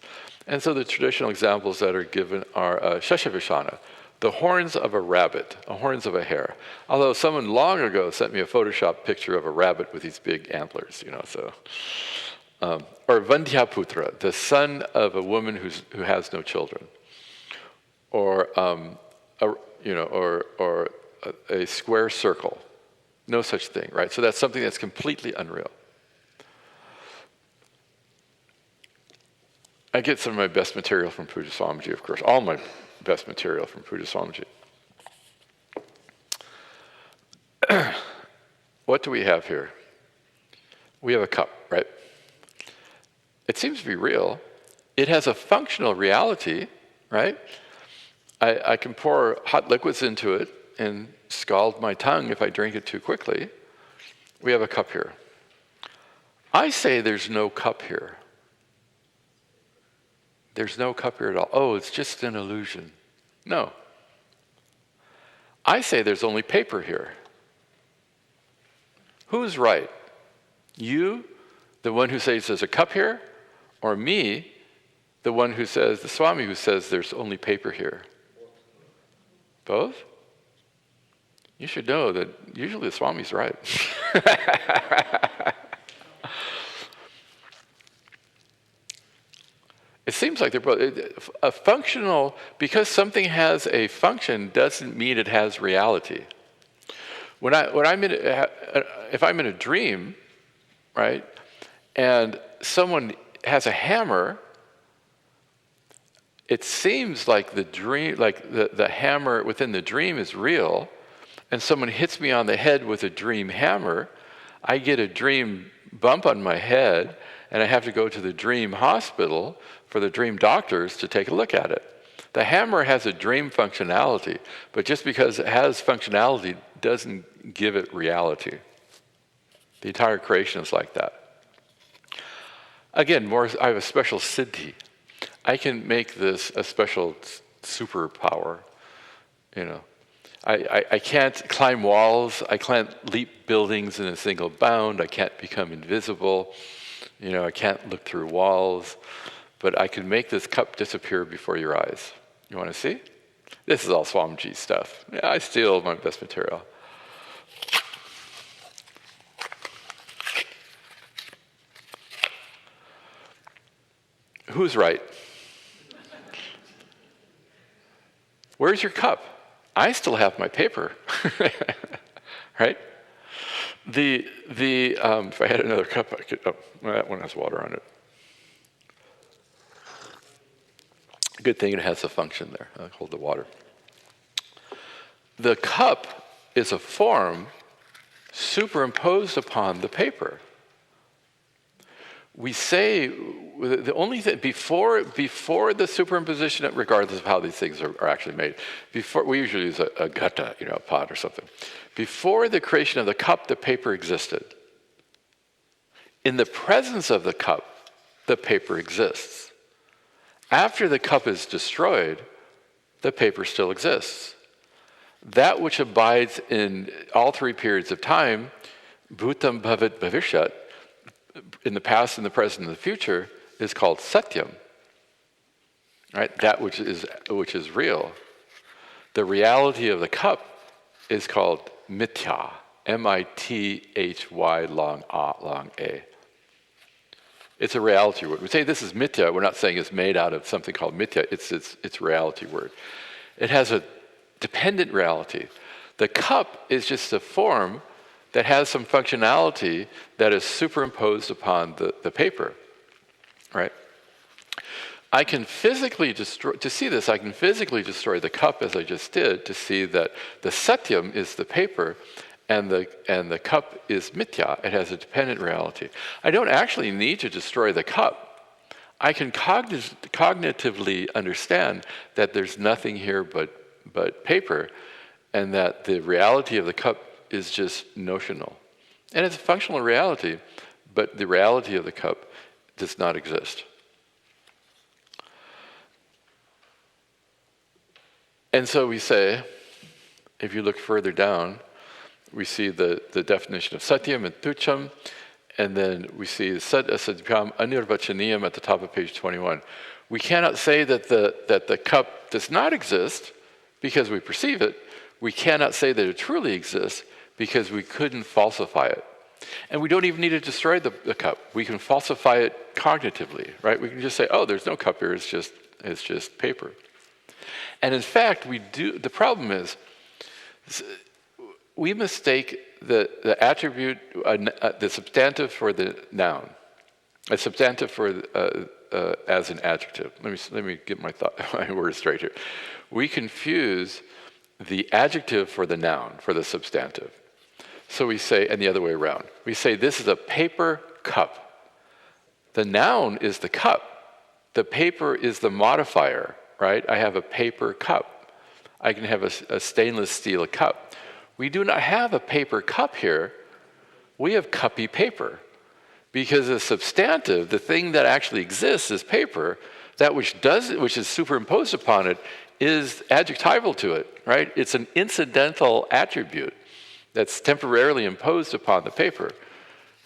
And so the traditional examples that are given are Shashavishana, the horns of a rabbit, horns of a hare. Although someone long ago sent me a Photoshop picture of a rabbit with these big antlers, so. Or Vandhyaputra, the son of a woman who has no children. Or a square circle. No such thing, right? So that's something that's completely unreal. I get some of my best material from Puja Swamiji, of course. All my best material from Puja Swamiji. What do we have here? We have a cup, right? It seems to be real. It has a functional reality, right? I can pour hot liquids into it and scald my tongue if I drink it too quickly. We have a cup here. I say there's no cup here. There's no cup here at all. Oh, it's just an illusion. No. I say there's only paper here. Who's right? You, the one who says there's a cup here, or me, the one who says, the Swami who says there's only paper here? Both? You should know that usually the Swami's right. It seems like they're both a functional, because something has a function doesn't mean it has reality. If I'm in a dream, right, and someone has a hammer, it seems like the dream, like the hammer within the dream is real, and someone hits me on the head with a dream hammer, I get a dream bump on my head, and I have to go to the dream hospital for the dream doctors to take a look at it. The hammer has a dream functionality, but just because it has functionality doesn't give it reality. The entire creation is like that. Again, I have a special siddhi. I can make this a special superpower, I can't climb walls. I can't leap buildings in a single bound. I can't become invisible. I can't look through walls. But I can make this cup disappear before your eyes. You want to see? This is all Swamiji stuff. Yeah, I steal my best material. Who's right? Where's your cup? I still have my paper, right? If I had another cup, I could. Oh, well, that one has water on it. Good thing it has a function there. I'll hold the water. The cup is a form superimposed upon the paper. We say the only thing before the superimposition, regardless of how these things are actually made, before we usually use a gata, a pot or something. Before the creation of the cup, the paper existed. In the presence of the cup, the paper exists. After the cup is destroyed, the paper still exists. That which abides in all three periods of time, bhutam bhavat bhavishyat, in the past, in the present, and the future, is called satyam. Right? That which is real. The reality of the cup is called mithya. M-I-T-H-Y long A. It's a reality word. We say this is mithya. We're not saying it's made out of something called mithya. It's a reality word. It has a dependent reality. The cup is just a form that has some functionality that is superimposed upon the paper, right? I can physically destroy the cup as I just did to see that the satyam is the paper and the cup is mithya. It has a dependent reality. I don't actually need to destroy the cup. I can cognitively understand that there's nothing here but paper, and that the reality of the cup is just notional. And it's a functional reality, but the reality of the cup does not exist. And so we say, if you look further down, we see the definition of satyam and tucham, and then we see Sat Asadhyam Anirvachaniyam at the top of page 21. We cannot say that the cup does not exist because we perceive it. We cannot say that it truly exists because we couldn't falsify it. And we don't even need to destroy the cup. We can falsify it cognitively, right? We can just say, oh, there's no cup here, it's just paper. And in fact, the problem is, we mistake the attribute, the substantive for the noun, a substantive for as an adjective. Let me get my words straight here. We confuse the adjective for the noun, for the substantive. So we say, and the other way around, we say this is a paper cup. The noun is the cup. The paper is the modifier, right? I have a paper cup. I can have a stainless steel cup. We do not have a paper cup here. We have cuppy paper. Because the substantive, the thing that actually exists is paper. That which is superimposed upon it is adjectival to it, right? It's an incidental attribute that's temporarily imposed upon the paper,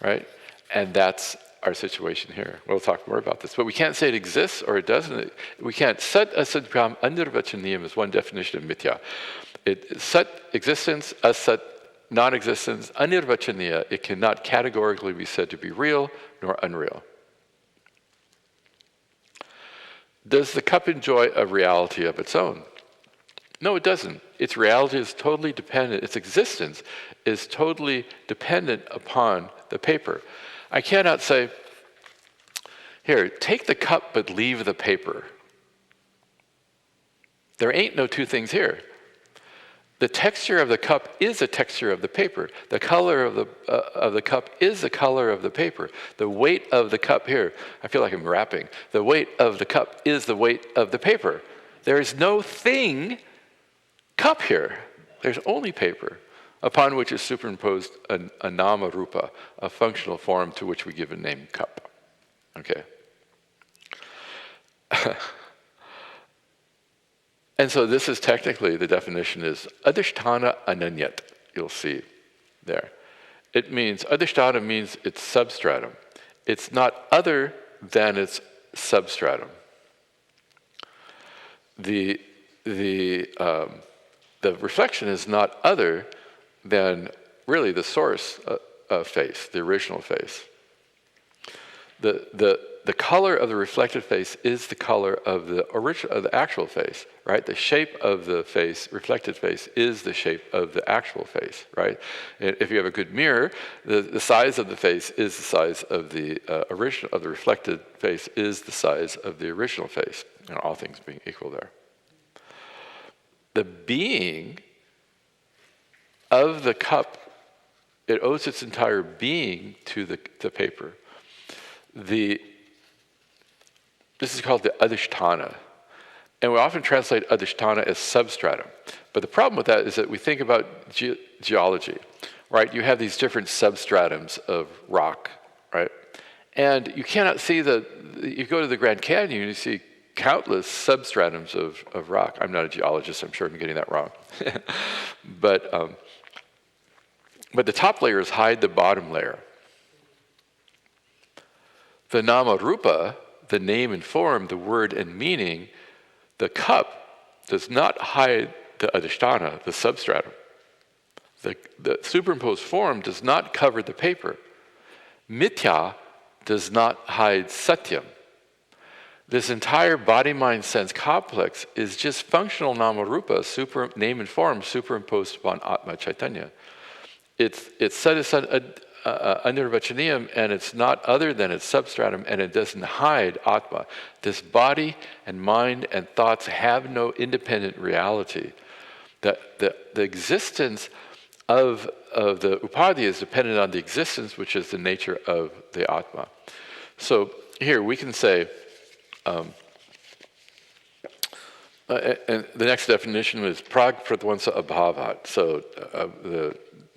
right? And that's our situation here. We'll talk more about this. But we can't say it exists or it doesn't. We can't. Sat asadhyam anirvachaniyam is one definition of mithya. Sat, existence, asat, non-existence, anirvachaniya, it cannot categorically be said to be real nor unreal. Does the cup enjoy a reality of its own? No, it doesn't. Its reality is totally dependent, its existence is totally dependent upon the paper. I cannot say, here, take the cup but leave the paper. There ain't no two things here. The texture of the cup is the texture of the paper. The color of the cup is the color of the paper. The weight of the cup here, I feel like I'm rapping. The weight of the cup is the weight of the paper. There is no thing cup here. There's only paper, upon which is superimposed a nama rupa, a functional form to which we give a name cup. Okay. And so this is technically, the definition is adhisthana ananyat, you'll see there. It means, adhisthana means it's substratum. It's not other than its substratum. The reflection is not other than really the source face, the original face. The color of the reflected face is the color of the actual face, right? The shape of the face, reflected face, is the shape of the actual face, right? If you have a good mirror, the size of the face is the size of the original, of the reflected face is the size of the original face, and all things being equal there. The being of the cup, it owes its entire being to the paper. This is called the adhisthana. And we often translate adhisthana as substratum. But the problem with that is that we think about geology, right? You have these different substratums of rock, right? And you cannot see you go to the Grand Canyon and you see countless substratums of rock. I'm not a geologist, I'm sure I'm getting that wrong. But the top layers hide the bottom layer. The nama rupa, the name and form, the word and meaning, the cup does not hide the adhisthana, the substratum. The superimposed form does not cover the paper. Mithya does not hide satyam. This entire body-mind-sense complex is just functional nama-rupa, name and form, superimposed upon Atma Chaitanya. It's anirvachaniyam, and it's not other than its substratum, and it doesn't hide Atma. This body and mind and thoughts have no independent reality. The existence of the upadhi is dependent on the existence, which is the nature of the Atma. So here we can say, and the next definition is prag pradwansa abhavat. So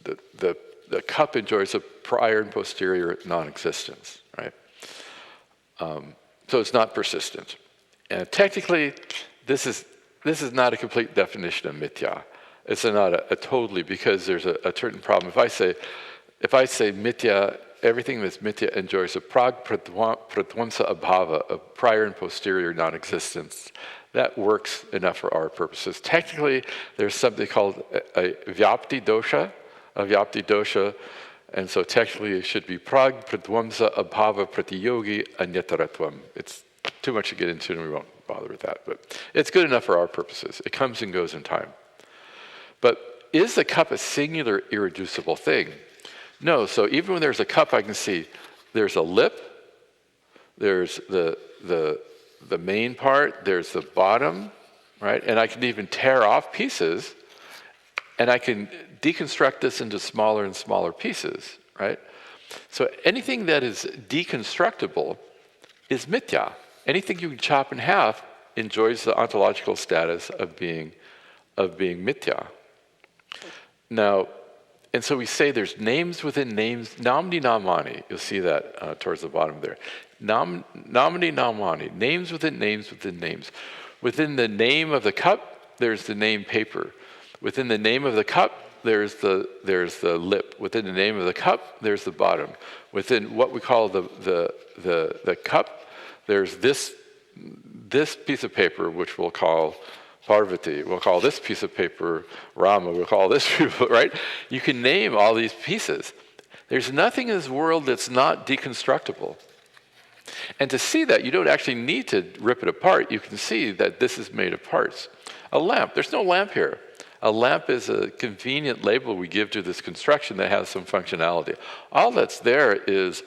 the cup enjoys a prior and posterior non-existence, right? So it's not persistent. And technically, this is not a complete definition of mithya. It's not a totally, because there's a certain problem. If I say mithya everything that's mithya enjoys a pratwamsa abhava, a prior and posterior non-existence. That works enough for our purposes. Technically, there's something called a vyapti dosha, and so technically it should be prag pratwamsa abhava pratiyogi anyataratvam. It's too much to get into, and we won't bother with that, but it's good enough for our purposes. It comes and goes in time. But is the cup a singular, irreducible thing? No. So even when there's a cup, I can see there's a lip, there's the main part, there's the bottom, right? And I can even tear off pieces, and I can deconstruct this into smaller and smaller pieces, right? So anything that is deconstructible is mithya. Anything you can chop in half enjoys the ontological status of being mithya. Now, and so we say there's names within names, namni namani. You'll see that towards the bottom there. Namni namani, names within names within names. Within the name of the cup, there's the name paper. Within the name of the cup, there's the lip. Within the name of the cup, there's the bottom. Within what we call the cup, there's this piece of paper, which we'll call Parvati. We'll call this piece of paper Rama. We'll call this people, right? You can name all these pieces. There's nothing in this world that's not deconstructible. And to see that, you don't actually need to rip it apart. You can see that this is made of parts. A lamp, there's no lamp here. A lamp is a convenient label we give to this construction that has some functionality. All that's there is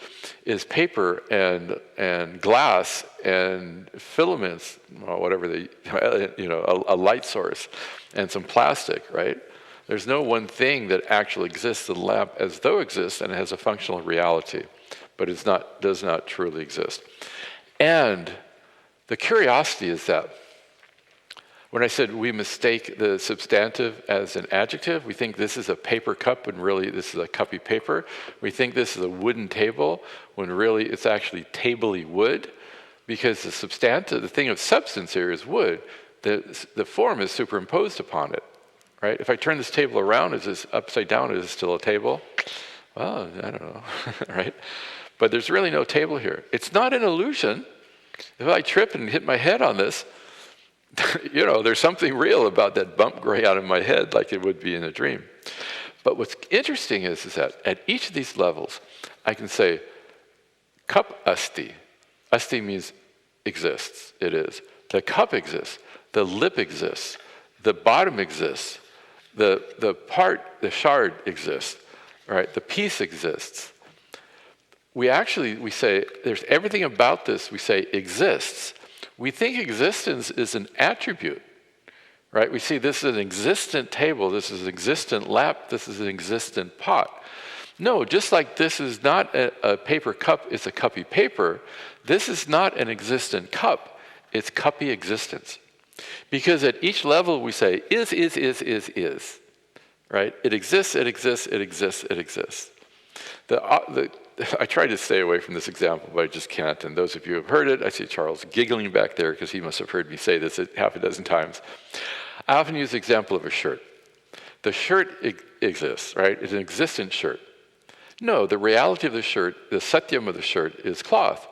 paper and glass and filaments, or whatever a light source, and some plastic, right? There's no one thing that actually exists. The lamp as though exists, and it has a functional reality, but does not truly exist. And the curiosity is that when I said we mistake the substantive as an adjective, we think this is a paper cup when really this is a cuppy paper. We think this is a wooden table when really it's actually tabley wood, because the substantive, the thing of substance here is wood. The form is superimposed upon it, right? If I turn this table around, is this upside down? Is it still a table? Well, I don't know, right? But there's really no table here. It's not an illusion. If I trip and hit my head on this, there's something real about that bump growing out of my head like it would be in a dream. But what's interesting is that at each of these levels, I can say, cup asti. Asti means exists, it is. The cup exists, the lip exists, the bottom exists, the shard exists, right? The piece exists. We say, there's everything about this we say exists. We think existence is an attribute, right? We see this is an existent table, this is an existent lap, this is an existent pot. No, just like this is not a paper cup, it's a cuppy paper, this is not an existent cup, it's cuppy existence. Because at each level we say, is, right? It exists, it exists, it exists, it exists. I tried to stay away from this example, but I just can't. And those of you who have heard it, I see Charles giggling back there because he must have heard me say this half a dozen times. I often use the example of a shirt. The shirt exists, right? It's an existent shirt. No, the reality of the shirt, the satyam of the shirt, is cloth.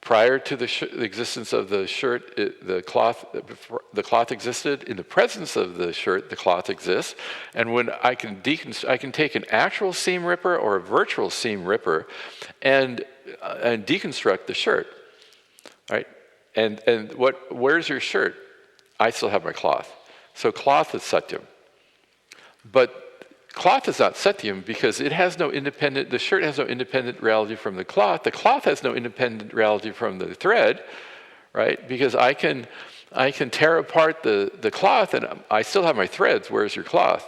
Prior to the existence of the shirt, the cloth existed. In the presence of the shirt, the cloth exists. And when I can take an actual seam ripper or a virtual seam ripper and deconstruct the shirt, right? And where's your shirt? I still have my cloth. So cloth is satyam. But cloth is not satyam because the shirt has no independent reality from the cloth. The cloth has no independent reality from the thread, right? Because I can tear apart the cloth and I still have my threads. Where's your cloth?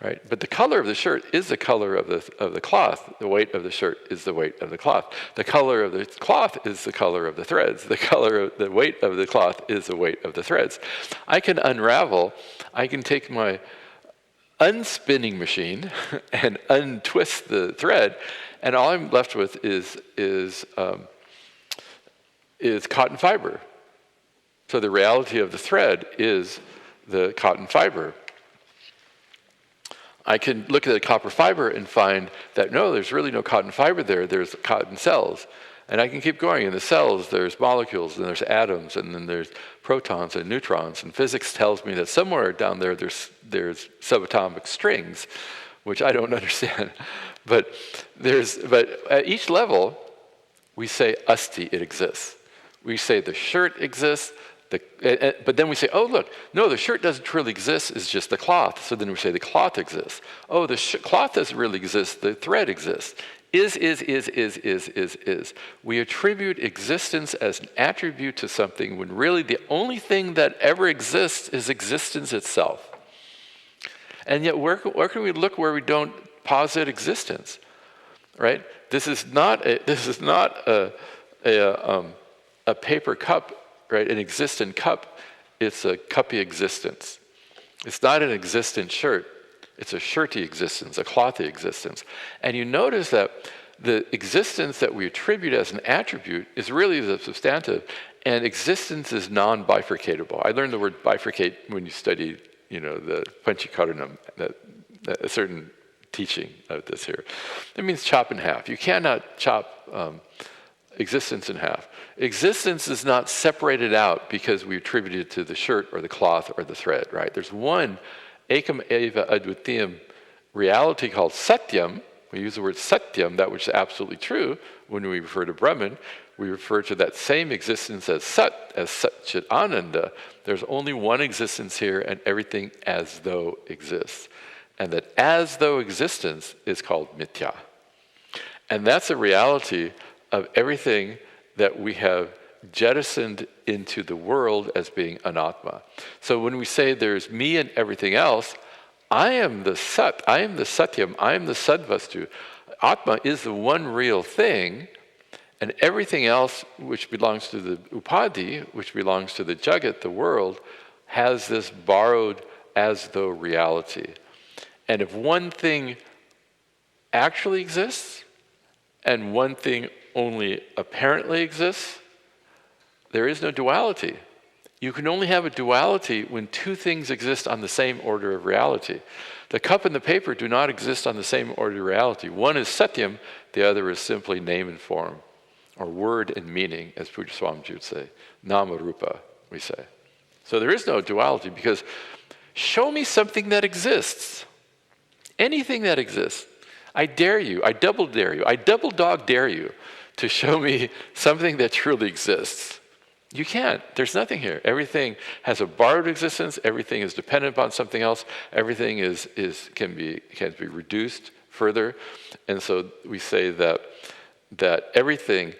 Right? But the color of the shirt is the color of the cloth. The weight of the shirt is the weight of the cloth. The color of the cloth is the color of the threads. The weight of the cloth is the weight of the threads. I can take my unspinning machine and untwist the thread, and all I'm left with is cotton fiber. So the reality of the thread is the cotton fiber. I can look at a copper fiber and find that no, there's really no cotton fiber there, there's cotton cells. And I can keep going. In the cells, there's molecules, and there's atoms, and then there's protons and neutrons. And physics tells me that somewhere down there, there's subatomic strings, which I don't understand. But at each level, we say asti, it exists. We say the shirt exists, but then we say, oh, look, no, the shirt doesn't truly exist, it's just the cloth. So then we say the cloth exists. Oh, the cloth doesn't really exist, the thread exists. Is. We attribute existence as an attribute to something when really the only thing that ever exists is existence itself. And yet where can we look where we don't posit existence, right? This is not a paper cup, right? An existent cup. It's a cuppy existence. It's not an existent shirt. It's a shirty existence, a clothy existence. And you notice that the existence that we attribute as an attribute is really the substantive, and existence is non-bifurcatable. I learned the word bifurcate when you studied, the Panchikaranam, a certain teaching of this here. It means chop in half. You cannot chop existence in half. Existence is not separated out because we attribute it to the shirt or the cloth or the thread, right? There's one Ekam Eva Advayatmananda reality called Satyam. We use the word Satyam, that which is absolutely true. When we refer to Brahman, we refer to that same existence as Sat, as Satchit Ananda. There's only one existence here, and everything as though exists. And that as though existence is called Mithya. And that's a reality of everything that we have jettisoned into the world as being anatma. So when we say there's me and everything else, I am the sat, I am the satyam, I am the sadvastu. Atma is the one real thing, and everything else which belongs to the upadhi, which belongs to the jagat, the world, has this borrowed as though reality. And if one thing actually exists, and one thing only apparently exists, there is no duality. You can only have a duality when two things exist on the same order of reality. The cup and the paper do not exist on the same order of reality. One is satyam, the other is simply name and form, or word and meaning, as Puja Swamiji would say. Nama rupa, we say. So there is no duality, because show me something that exists. Anything that exists. I dare you, I double dare you, I double dog dare you to show me something that truly exists. You can't. There's nothing here. Everything has a borrowed existence. Everything is dependent upon something else. Everything can be reduced further. And so we say that everything,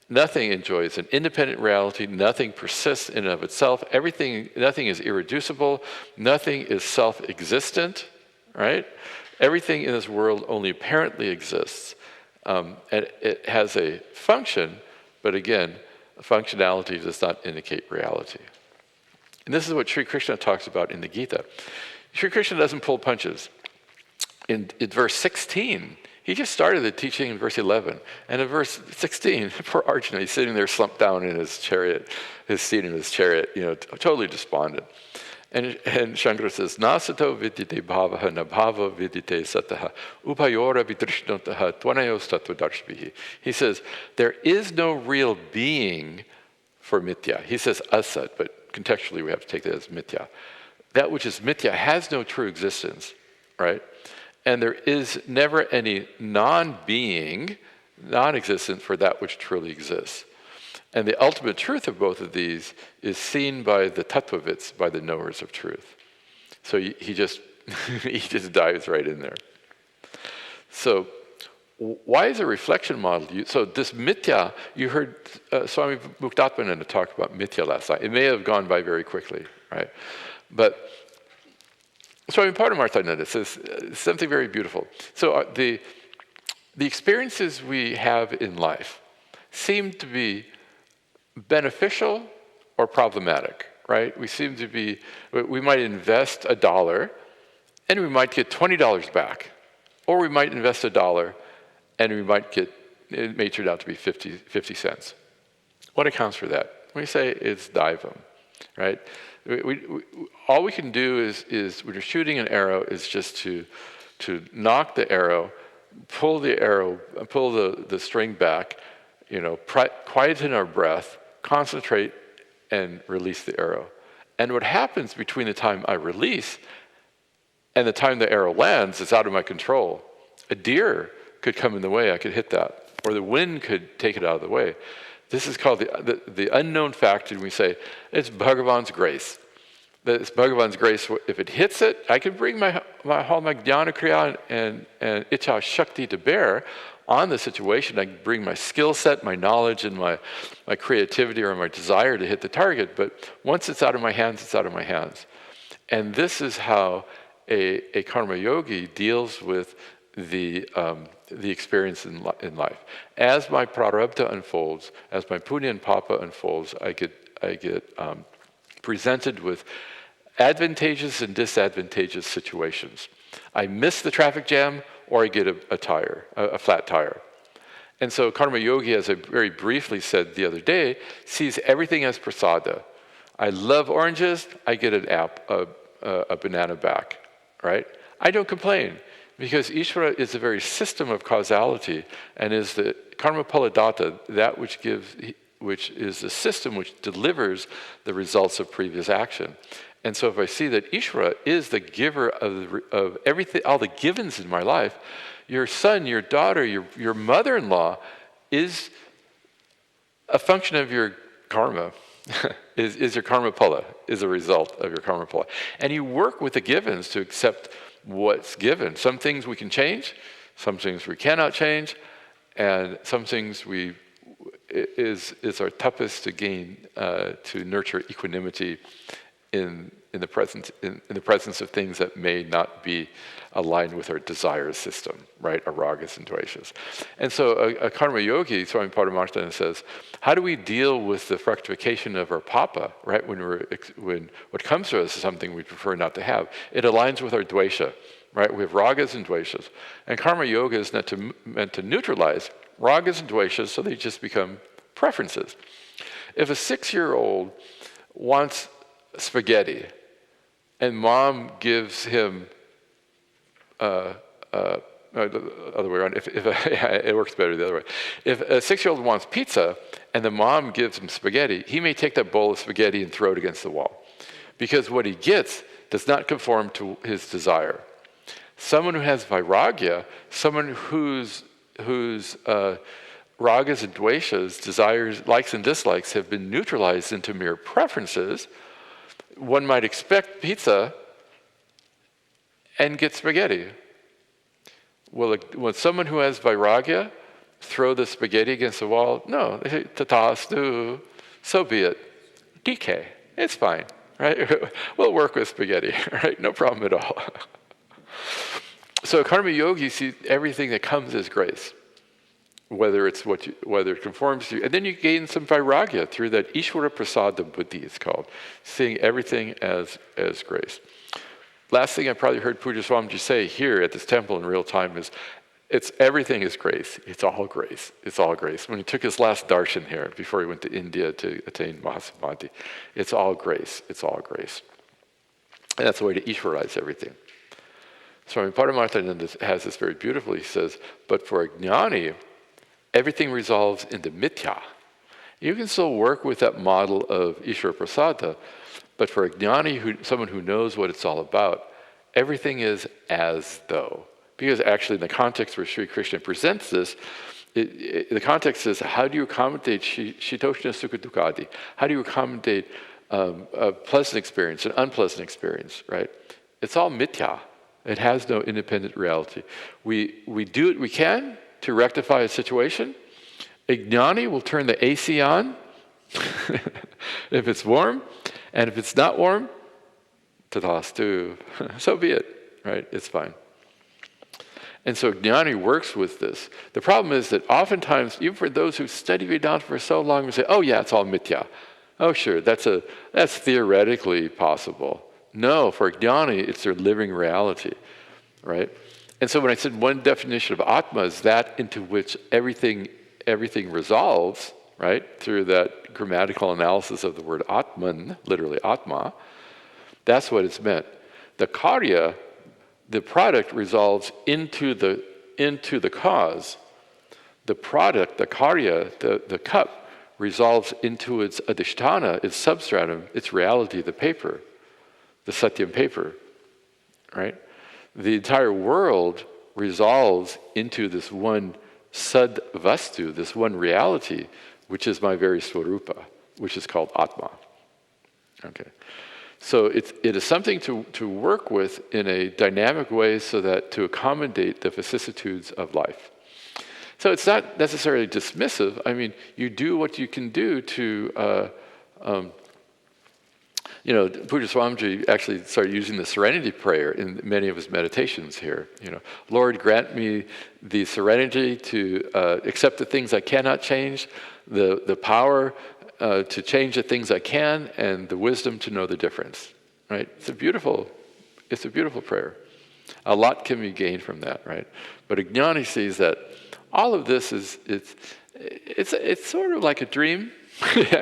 nothing enjoys an independent reality. Nothing persists in and of itself. Nothing is irreducible. Nothing is self-existent, right? Everything in this world only apparently exists. And it has a function, but again, functionality does not indicate reality. And this is what Sri Krishna talks about in the Gita. Sri Krishna doesn't pull punches. In verse 16, he just started the teaching in verse 11. And in verse 16, poor Arjuna, he's sitting there slumped down in his chariot, his seat in his chariot, totally despondent. And Shankara says, Nasato vidyate bhavaha na bhava vidyate sataha upayora vidrishnotaha tvanayos tattvadarshvihi. He says, there is no real being for mithya. He says asat, but contextually we have to take that as mithya. That which is mithya has no true existence, right? And there is never any non-being, non-existent for that which truly exists. And the ultimate truth of both of these is seen by the tattvavits, by the knowers of truth. So he just he just dives right in there. So why is a reflection model used? So this mithya, you heard Swami Muktatmananda talk about mithya last night. It may have gone by very quickly, right? But Swami Paramarthananda says something very beautiful. So the experiences we have in life seem to be beneficial or problematic, right? We might invest $1 and we might get $20 back. Or we might invest $1 and it may turn out to be 50 cents. What accounts for that? We say it's daivam, right? All we can do is when you're shooting an arrow is just to knock the arrow, pull the string back, quieten our breath, concentrate, and release the arrow. And what happens between the time I release and the time the arrow lands is out of my control. A deer could come in the way, I could hit that. Or the wind could take it out of the way. This is called the unknown factor. We say, it's Bhagavan's grace. It's Bhagavan's grace. If it hits it, I can bring my jnana kriya and icha shakti to bear on the situation. I can bring my skill set, my knowledge, and my creativity or my desire to hit the target. But once it's out of my hands, it's out of my hands. And this is how a karma yogi deals with the experience in life. As my prarabdha unfolds, as my punya and papa unfolds, I get presented with advantageous and disadvantageous situations. I miss the traffic jam, or I get a flat tire. And so karma yogi, as I very briefly said the other day, sees everything as prasada. I love oranges, I get a banana back, right? I don't complain, because Ishvara is a very system of causality and is the karma paladatta, that which is the system which delivers the results of previous action. And so if I see that Ishvara is the giver of everything, all the givens in my life, your son, your daughter, your mother-in-law is a function of your karma, is your karma pala, is a result of your karma pala. And you work with the givens to accept what's given. Some things we can change, some things we cannot change, and some things is our toughest to gain, to nurture equanimity in the presence of things that may not be aligned with our desire system, right? Our ragas and dveshas. And so a karma yogi, Swami Advayatmananda says, how do we deal with the fructification of our papa, right? When what comes to us is something we prefer not to have. It aligns with our dvesha, right? We have ragas and dveshas. And karma yoga is meant to neutralize ragas and dveshas so they just become preferences. If a 6-year-old wants spaghetti and mom gives him the other way around. It works better the other way. If a 6-year-old wants pizza and the mom gives him spaghetti, he may take that bowl of spaghetti and throw it against the wall, because what he gets does not conform to his desire. Someone who has vairagya, someone whose ragas and dveshas, desires, likes and dislikes, have been neutralized into mere preferences, one might expect pizza and get spaghetti. Will someone who has vairagya throw the spaghetti against the wall? No, they say, tatastu, so be it. DK, it's fine, right? We'll work with spaghetti, right? No problem at all. So karma yogi sees everything that comes as grace, whether it conforms to you. And then you gain some vairagya through that Ishvara prasada buddhi, it's called, seeing everything as grace. Last thing I probably heard Puja Swamiji say here at this temple in real time is, everything is grace. It's all grace. It's all grace. When he took his last darshan here, before he went to India to attain Mahasamadhi, it's all grace. It's all grace. And that's the way to Ishvarize everything. Swami Advayatmananda has this very beautifully. He says, but for a jnani, everything resolves into mithya. You can still work with that model of Ishvara prasada, but for a jnani, someone who knows what it's all about, everything is as though. Because actually in the context where Sri Krishna presents this, the context is, how do you accommodate shitoshna sukha dukkadi? How do you accommodate a pleasant experience, an unpleasant experience, right? It's all mithya. It has no independent reality. We do what we can to rectify a situation. A jnani will turn the AC on if it's warm, and if it's not warm, tadastu, so be it, right? It's fine. And so jnani works with this. The problem is that oftentimes, even for those who study Vedanta for so long, we say, oh yeah, it's all mithya. Oh sure, that's theoretically possible. No, for jnani, it's their living reality, right? And so when I said one definition of Atma is that into which everything resolves, right, through that grammatical analysis of the word Atman, literally Atma, that's what it's meant. The karya, the product resolves into the cause. The product, the karya, the cup, resolves into its adhisthana, its substratum, its reality, the paper, the satyam paper, right? The entire world resolves into this one sad vastu, this one reality, which is my very swarupa, which is called Atma. Okay. So it is something to work with in a dynamic way so that to accommodate the vicissitudes of life. So it's not necessarily dismissive. I mean, you do what you can do to, Puja Swamiji actually started using the serenity prayer in many of his meditations here. Lord, grant me the serenity to accept the things I cannot change, the power to change the things I can, and the wisdom to know the difference. Right? It's a beautiful prayer. A lot can be gained from that, right? But a jnani sees that all of this it's sort of like a dream,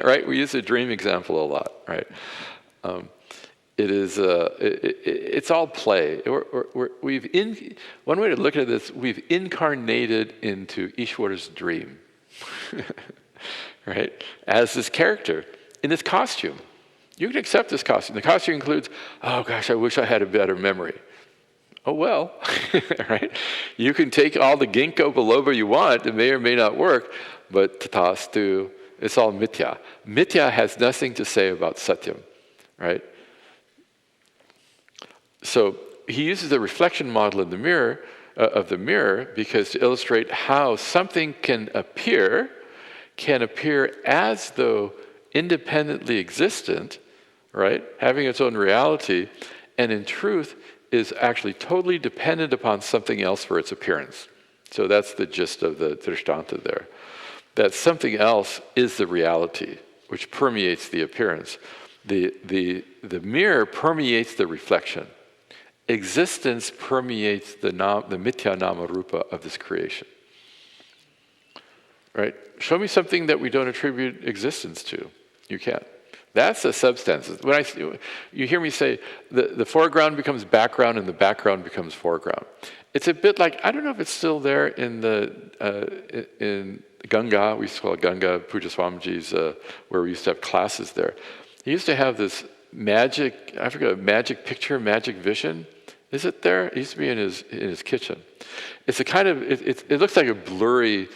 right? We use a dream example a lot, right? It's all play. One way to look at this, we've incarnated into Ishwara's dream, right? As this character in this costume. You can accept this costume. The costume includes, oh gosh, I wish I had a better memory. Oh well, right? You can take all the ginkgo biloba you want. It may or may not work, but tatastu, it's all mithya. Mithya has nothing to say about satyam, right? So he uses the reflection model in the mirror, of the mirror, because to illustrate how something can appear as though independently existent, right? Having its own reality, and in truth is actually totally dependent upon something else for its appearance. So that's the gist of the drishtanta there. That something else is the reality, which permeates the appearance. The mirror permeates the reflection. Existence permeates the mithya nama rupa of this creation. Right? Show me something that we don't attribute existence to. You can't. That's the substance. When you hear me say the foreground becomes background and the background becomes foreground. It's a bit like, I don't know if it's still there in Ganga. We used to call it Ganga, Puja Swamiji's, where we used to have classes there. He used to have this magic picture, magic vision. Is it there? It used to be in his kitchen. It's a kind of, it looks like a blurry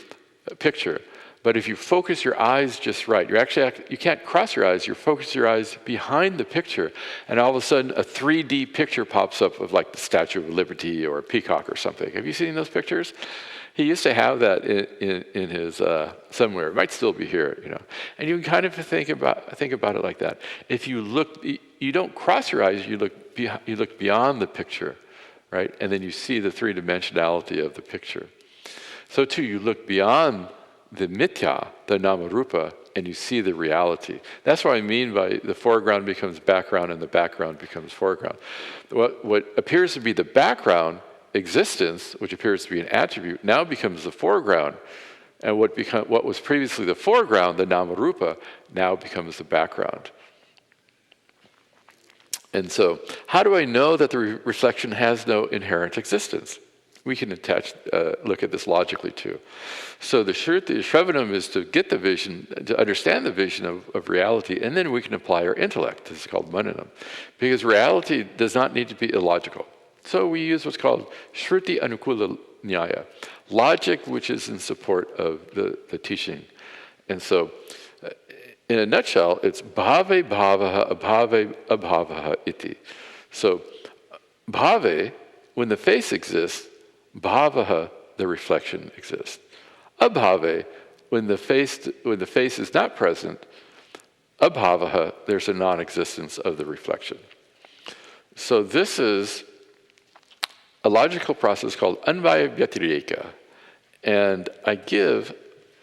picture. But if you focus your eyes just right, you can't cross your eyes, you focus your eyes behind the picture, and all of a sudden a 3D picture pops up of like the Statue of Liberty or a peacock or something. Have you seen those pictures? He used to have that in his, somewhere. It might still be here, And you can kind of think about it like that. If you look, you don't cross your eyes, you look beyond the picture, right? And then you see the three-dimensionality of the picture. So too, you look beyond the mithya, the nama-rupa, and you see the reality. That's what I mean by the foreground becomes background and the background becomes foreground. What appears to be the background, existence, which appears to be an attribute, now becomes the foreground. And what was previously the foreground, the nama-rupa, now becomes the background. And so, how do I know that the reflection has no inherent existence? We can look at this logically too. So the Shravanam is to get the vision, to understand the vision of reality, and then we can apply our intellect. This is called mananam. Because reality does not need to be illogical. So we use what's called Shruti Anukula Nyaya, logic which is in support of the teaching. And so, in a nutshell, it's bhave bhavaha abhave abhavaha iti. So, bhave, when the face exists, bhavaha, the reflection exists. Abhave, when the face is not present, abhavaha, there's a non-existence of the reflection. So this is a logical process called anvaya vyatireka. And I give,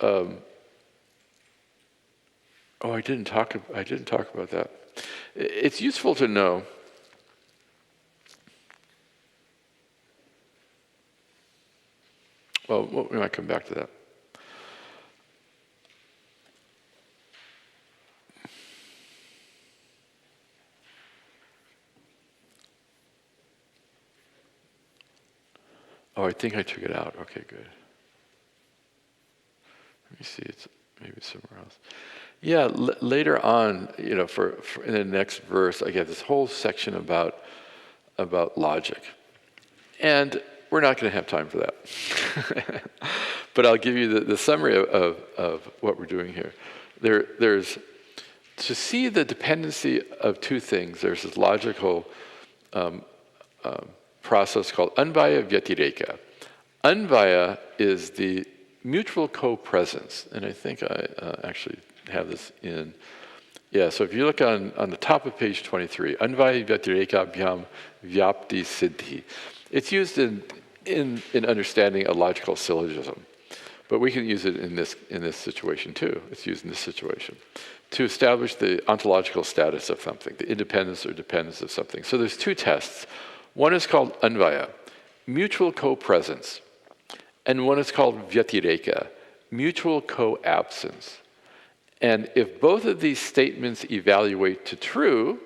I didn't talk about that. It's useful to know. Well, we might come back to that. Oh, I think I took it out. Okay, good. Let me see. It's maybe somewhere else. Yeah, later on, for in the next verse, I get this whole section about logic, and we're not going to have time for that. But I'll give you the summary of what we're doing here. There's to see the dependency of two things. There's this logical process called Advaya Vyatireka. Advaya is the mutual co-presence, and I think I actually have this in. Yeah, so if you look on the top of page 23, Advaya Vyatireka Bhyam Vyapti Siddhi. It's used in understanding a logical syllogism, but we can use it in this situation too. It's used in this situation to establish the ontological status of something, the independence or dependence of something. So there's two tests. One is called Advaya, mutual co-presence, and one is called Vyatireka, mutual co-absence. And if both of these statements evaluate to true,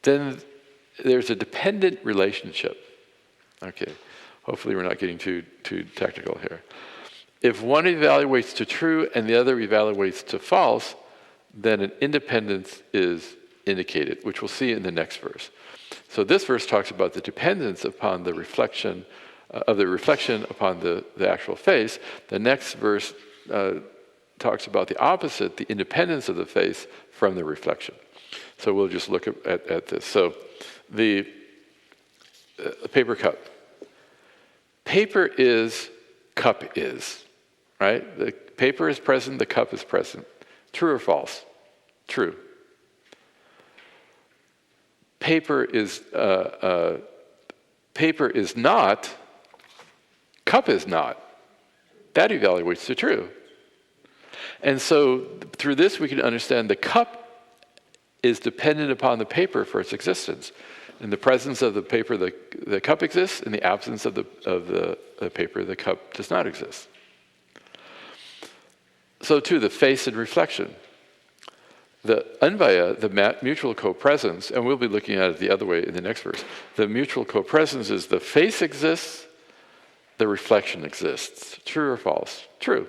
then there's a dependent relationship. Okay, hopefully we're not getting too technical here. If one evaluates to true and the other evaluates to false, then an independence is indicated, which we'll see in the next verse. So this verse talks about the dependence upon the reflection upon the actual face. The next verse talks about the opposite, the independence of the face from the reflection. So we'll just look at this. So the paper cup. Paper is, cup is, right? The paper is present, the cup is present. True or false? True. Paper is not, cup is not. That evaluates to true. And so through this we can understand the cup is dependent upon the paper for its existence. In the presence of the paper, the cup exists. In the absence of the paper, the cup does not exist. So too, the face and reflection. The Advaya, the mutual co-presence, and we'll be looking at it the other way in the next verse. The mutual co-presence is the face exists, the reflection exists. True or false? True.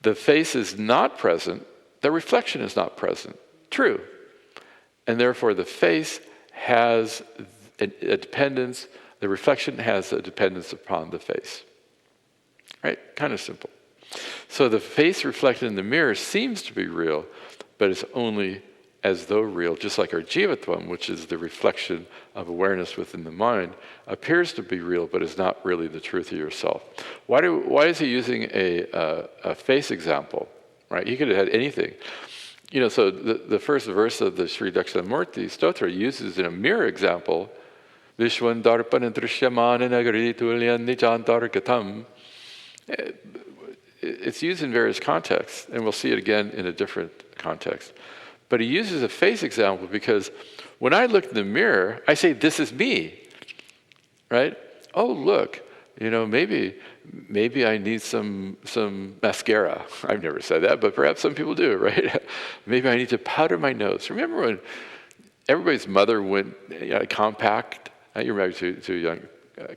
The face is not present, the reflection is not present. True. And therefore the face has a dependence, the reflection has a dependence upon the face. Right? Kind of simple. So the face reflected in the mirror seems to be real, but it's only as though real, just like our jivatvam, which is the reflection of awareness within the mind, appears to be real, but is not really the truth of yourself. Why is he using a face example? Right? He could have had anything. So the first verse of the Sri Dakshinamurti Stotra uses in a mirror example, Vishwan darpan drishyamana nagari tulyan nijantar gatam. It's used in various contexts, and we'll see it again in a different context. But he uses a face example because when I look in the mirror, I say, this is me, right? Oh, look, maybe I need some mascara. I've never said that, but perhaps some people do, right? Maybe I need to powder my nose. Remember when everybody's mother went compact? You're maybe too young.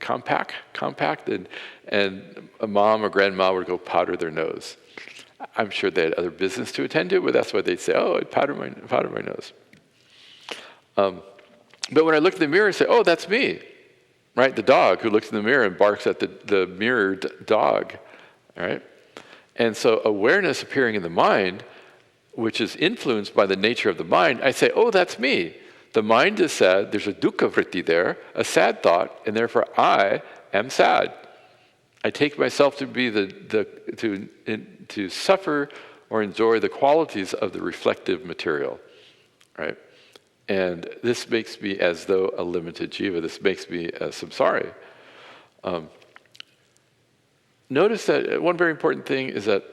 Compact, and a mom or grandma would go powder their nose. I'm sure they had other business to attend to, but that's why they'd say, oh, I'd powder my nose. But when I look in the mirror and say, oh, that's me, right? The dog who looks in the mirror and barks at the mirrored dog, right? And so awareness appearing in the mind, which is influenced by the nature of the mind, I say, oh, that's me. The mind is sad, there's a dukkha vritti there, a sad thought, and therefore I am sad. I take myself to be to suffer or enjoy the qualities of the reflective material, right? And this makes me as though a limited jiva. This makes me a samsari. Notice that one very important thing is that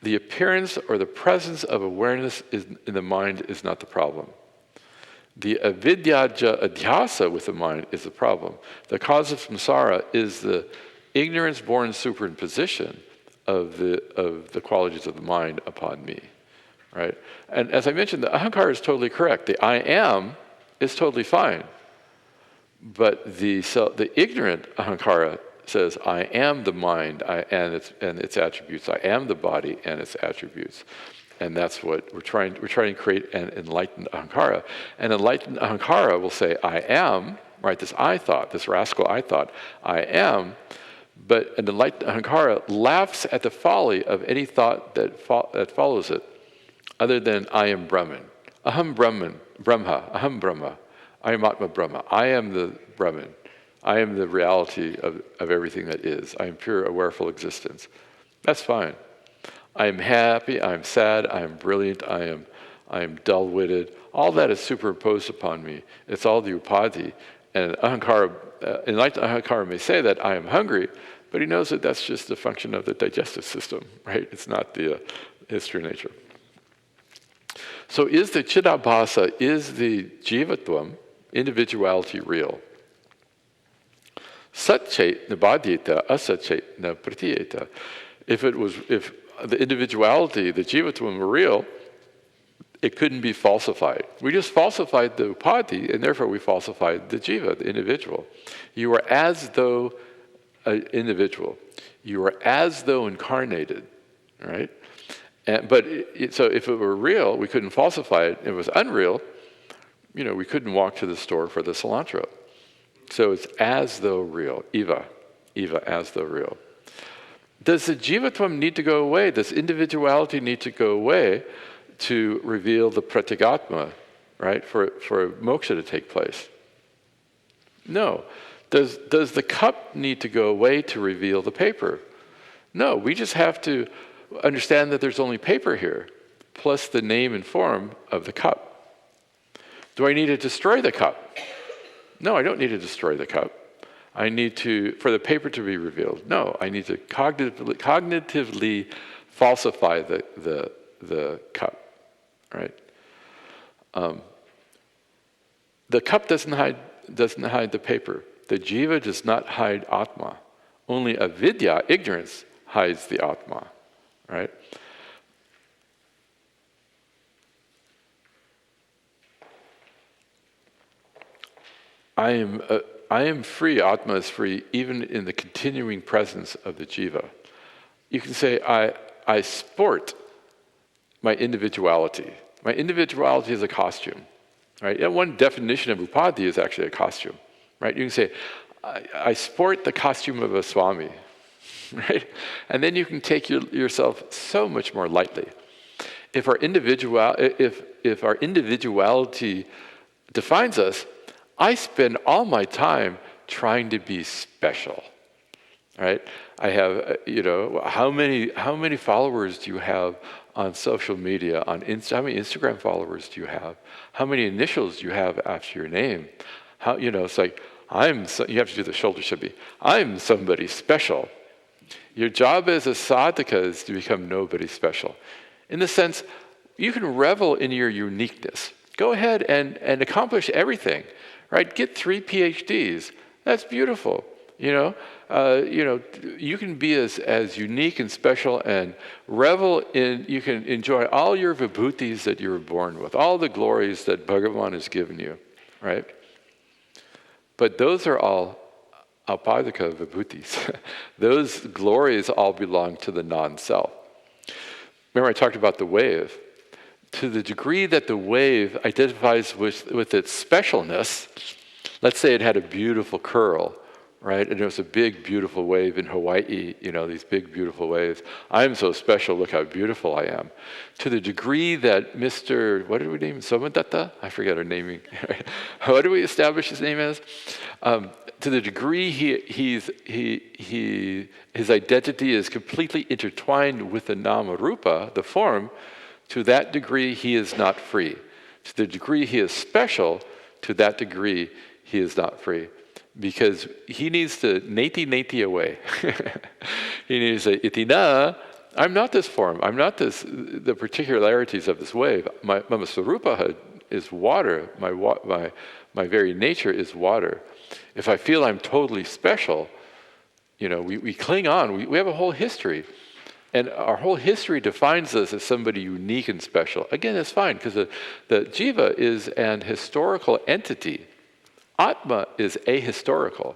the appearance or the presence of awareness in the mind is not the problem. The avidyaja adhyasa with the mind is the problem. The cause of samsara is the ignorance-born superimposition of the qualities of the mind upon me, right? And as I mentioned, the ahankara is totally correct. The I am is totally fine. But the ignorant ahankara says, I am the mind and its attributes. I am the body and its attributes. And that's what we're trying to create an enlightened ahankara. An enlightened ahankara will say, I am, right, this I thought, this rascal I thought, I am. But an enlightened ahankara laughs at the folly of any thought that follows it, other than I am Brahman. Aham Brahman, Brahma, Aham Brahma. I am Atma Brahma. I am the Brahman. I am the reality of everything that is. I am pure, awareful existence. That's fine. I am happy, I am sad, I am brilliant, I am dull-witted. All that is superimposed upon me. It's all the upadhi. And ahankara, enlightened ahankara may say that I am hungry, but he knows that that's just a function of the digestive system, right? It's not the history of nature. So is the chidabhasa, is the jivatvam, individuality, real? Satchet nabhadyeta, asatchet na pratiyeta. If the individuality, the jivatvam were real, it couldn't be falsified. We just falsified the upadhi, and therefore we falsified the jiva, the individual. You are as though an individual. You are as though incarnated, right? So if it were real, we couldn't falsify it. If it was unreal, we couldn't walk to the store for the cilantro. So it's as though real, eva, as though real. Does the jivatvam need to go away? Does individuality need to go away to reveal the pratigatma, right? For moksha to take place? No. Does the cup need to go away to reveal the paper? No. We just have to understand that there's only paper here, plus the name and form of the cup. Do I need to destroy the cup? No, I don't need to destroy the cup. I need for the paper to be revealed. No, I need to cognitively falsify the cup, right? The cup doesn't hide the paper. The jiva does not hide atma. Only avidya, ignorance, hides the atma, right? I am free, Atma is free, even in the continuing presence of the jiva. You can say, I sport my individuality. My individuality is a costume, right? And one definition of upadhi is actually a costume, right? You can say, I sport the costume of a Swami, right? And then you can take yourself so much more lightly. If our individuality defines us, I spend all my time trying to be special, right? I have, how many followers do you have on social media? How many Instagram followers do you have? How many initials do you have after your name? It's like, you have to do the shoulder shimmy. I'm somebody special. Your job as a sadhaka is to become nobody special. In the sense, you can revel in your uniqueness. Go ahead and accomplish everything. Right? Get 3 PhDs. That's beautiful. You can be as unique and special and revel in, you can enjoy all your vibhutis that you were born with, all the glories that Bhagavan has given you, right? But those are all apadika vibhutis. Those glories all belong to the non-self. Remember I talked about the wave. To the degree that the wave identifies with its specialness, let's say it had a beautiful curl, right? And it was a big, beautiful wave in Hawaii, these big, beautiful waves. I'm so special, look how beautiful I am. To the degree that Mr., what did we name him? Somadatta? I forget our naming. What do we establish his name as? To the degree his identity is completely intertwined with the nama rupa, the form, to that degree, he is not free. To the degree he is special, to that degree, he is not free. Because he needs to neti away. He needs to say, itina, I'm not this form. I'm not the particularities of this wave. My swarupa is water. My very nature is water. If I feel I'm totally special, we cling on. We have a whole history. And our whole history defines us as somebody unique and special. Again, it's fine, because the jiva is an historical entity Atma is ahistorical.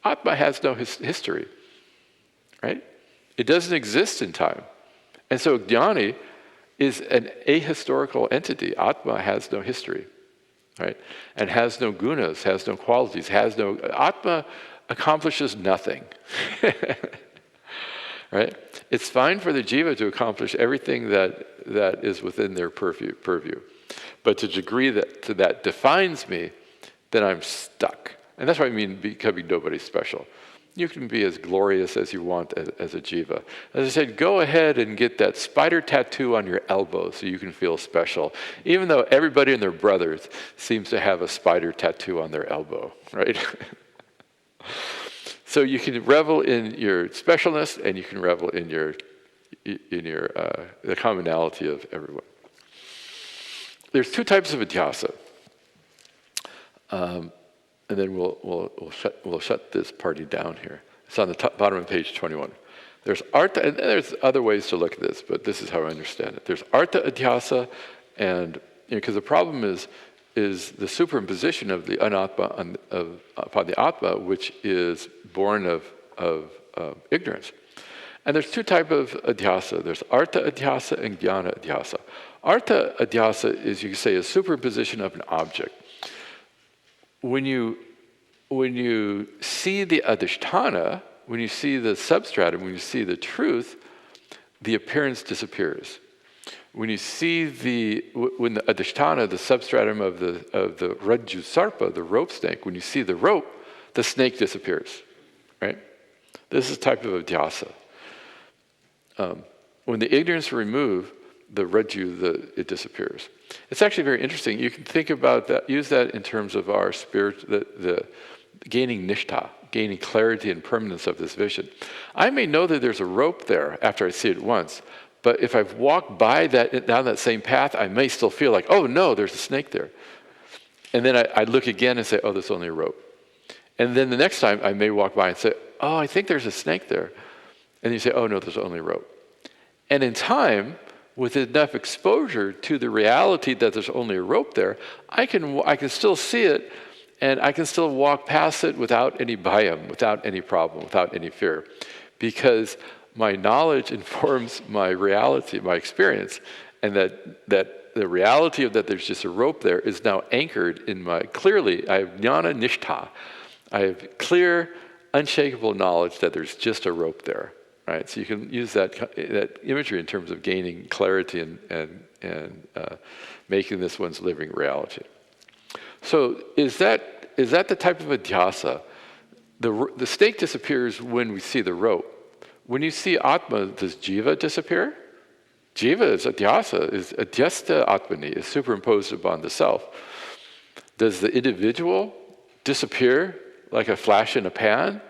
Atma has no history, right? It doesn't exist in time. And so jnani is an ahistorical entity. Atma has no history, right? And has no gunas, has no qualities, Atma accomplishes nothing, right? It's fine for the jiva to accomplish everything that is within their purview. But to the degree that defines me, then I'm stuck. And that's what I mean becoming nobody special. You can be as glorious as you want as a jiva. As I said, go ahead and get that spider tattoo on your elbow so you can feel special, even though everybody and their brothers seems to have a spider tattoo on their elbow, right? So you can revel in your specialness, and you can revel in the commonality of everyone. There's two types of adhyasa. And then we'll shut this party down here. It's on the bottom of page 21. There's artha, and there's other ways to look at this, but this is how I understand it. There's artha adhyasa, and because the problem is the superimposition of the anatma upon the atma, which is born of ignorance. And there's two types of adhyasa. There's artha adhyasa and jnana adhyasa. Artha adhyasa is, you could say, a superimposition of an object. When you see the adhisthana, when you see the substratum, when you see the truth, the appearance disappears. When you see when the adhisthana, the substratum of the rajju sarpa, the rope snake, when you see the rope, the snake disappears, right? This is a type of adhyasa. When the ignorance is removed, the rajju, it disappears. It's actually very interesting. You can think about that, use that in terms of our spirit, the gaining nishtha, gaining clarity and permanence of this vision. I may know that there's a rope there after I see it once, but if I've walked by down that same path, I may still feel like, oh no, there's a snake there. And then I look again and say, oh, there's only a rope. And then the next time I may walk by and say, oh, I think there's a snake there. And you say, oh no, there's only a rope. And in time, with enough exposure to the reality that there's only a rope there, I can still see it, and I can still walk past it without any bhayam, without any problem, without any fear, because my knowledge informs my reality, my experience, and that the reality of that there's just a rope there is now anchored in clearly, I have jnana nishtha. I have clear, unshakable knowledge that there's just a rope there. Right, so you can use that imagery in terms of gaining clarity and making this one's living reality. So is that the type of adhyasa? The snake disappears when we see the rope. When you see atma, does jiva disappear? Jiva is adhyasa, is adhyasta atmani, is superimposed upon the self. Does the individual disappear like a flash in a pan?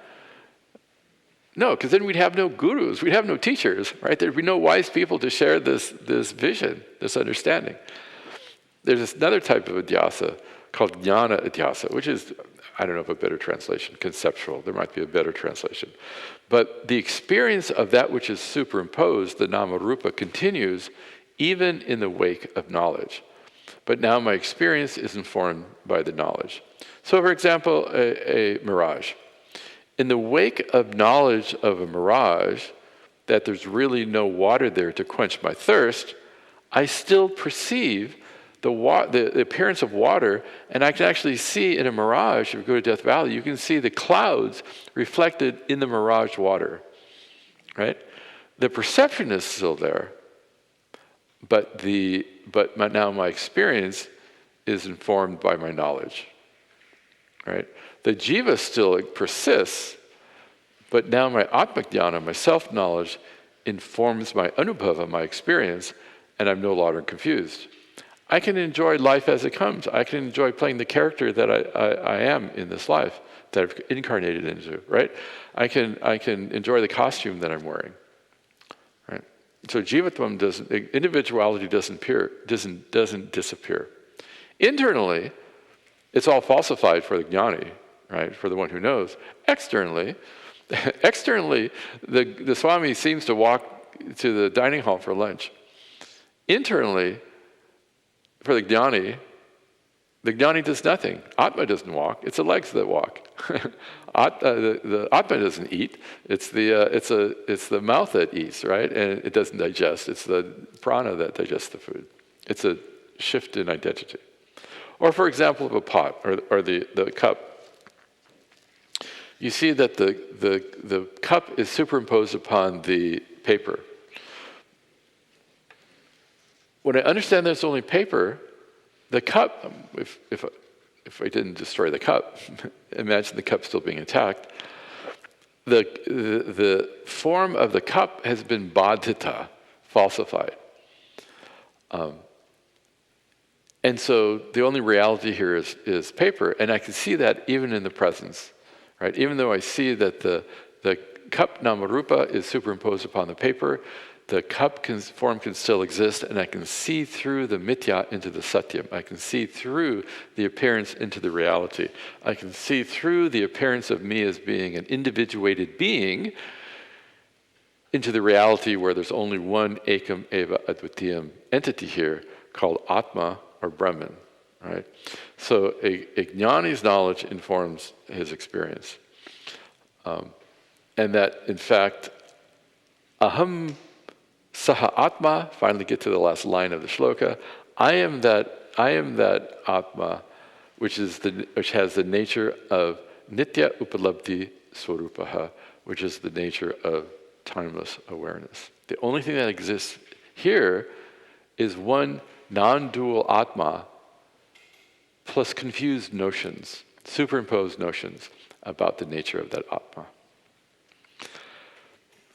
No, because then we'd have no gurus, we'd have no teachers, right? There'd be no wise people to share this vision, this understanding. There's another type of adhyasa called jnana adhyasa, which is, I don't know if a better translation, conceptual. There might be a better translation. But the experience of that which is superimposed, the nama rupa, continues even in the wake of knowledge. But now my experience is informed by the knowledge. So for example, a mirage. In the wake of knowledge of a mirage, that there's really no water there to quench my thirst, I still perceive the appearance of water, and I can actually see in a mirage, if you go to Death Valley, you can see the clouds reflected in the mirage water, right? The perception is still there, but now my experience is informed by my knowledge, right? The jiva still persists, but now my atma-jnana, my self-knowledge, informs my anubhava, my experience, and I'm no longer confused. I can enjoy life as it comes. I can enjoy playing the character that I am in this life, that I've incarnated into, right? I can enjoy the costume that I'm wearing, right? So jivatvam individuality doesn't disappear. Internally, it's all falsified for the jnani, right? For the one who knows. Externally, the Swami seems to walk to the dining hall for lunch. Internally, for the jnani, The jnani does nothing. Atma doesn't walk. It's the legs that walk. The Atma doesn't eat. It's the mouth that eats, right? And it doesn't digest. It's the prana that digests the food. It's a shift in identity. Or for example, of a pot or the cup. You see that the cup is superimposed upon the paper. When I understand there's only paper, the cup, if I didn't destroy the cup, imagine the cup still being intact, the form of the cup has been badhita, falsified. And so the only reality here is paper, and I can see that even in the presence, right? Even though I see that the cup namarupa is superimposed upon the paper, the cup form can still exist, and I can see through the mithya into the satyam. I can see through the appearance into the reality. I can see through the appearance of me as being an individuated being into the reality where there's only one ekam eva advitiyam entity here called Atma or Brahman, right? So a jnani's knowledge informs his experience. And that, in fact, aham saha atma, finally get to the last line of the shloka, I am that Atma, which has the nature of nitya upalabdhi swarupaha, which is the nature of timeless awareness. The only thing that exists here is one non-dual Atma plus confused notions, superimposed notions about the nature of that Atma.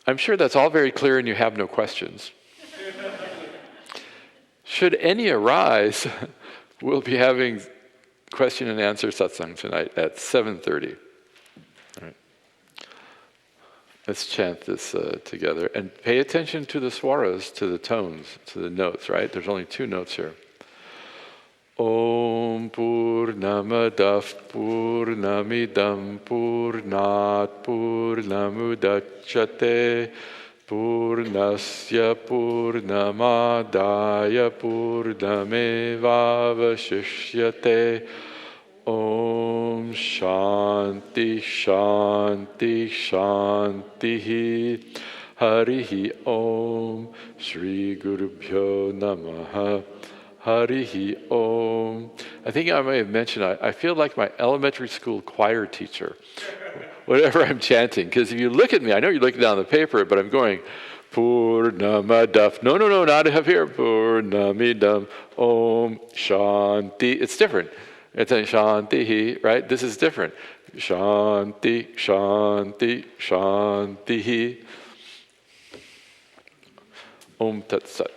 I'm sure that's all very clear and you have no questions. Should any arise, we'll be having question and answer satsang tonight at 7:30. All right. Let's chant this together and pay attention to the swaras, to the tones, to the notes, right? There's only 2 notes here. Om Purnamadav Purnamidam Purnat Purnamudachyate Purnasya Purnamadaya Purnamevavashishyate Om Shanti Shanti Shanti Harihi Om Shri Gurubhyo Namaha Harihi Om. I think I may have mentioned, I feel like my elementary school choir teacher, whatever I'm chanting, because if you look at me, I know you're looking down the paper, but I'm going, Purnamadaf, no, not up here, Purnamidam, Om, Shanti. It's different. It's a Shanti, right? This is different. Shanti, Shanti, Shanti. Om Tat Sat.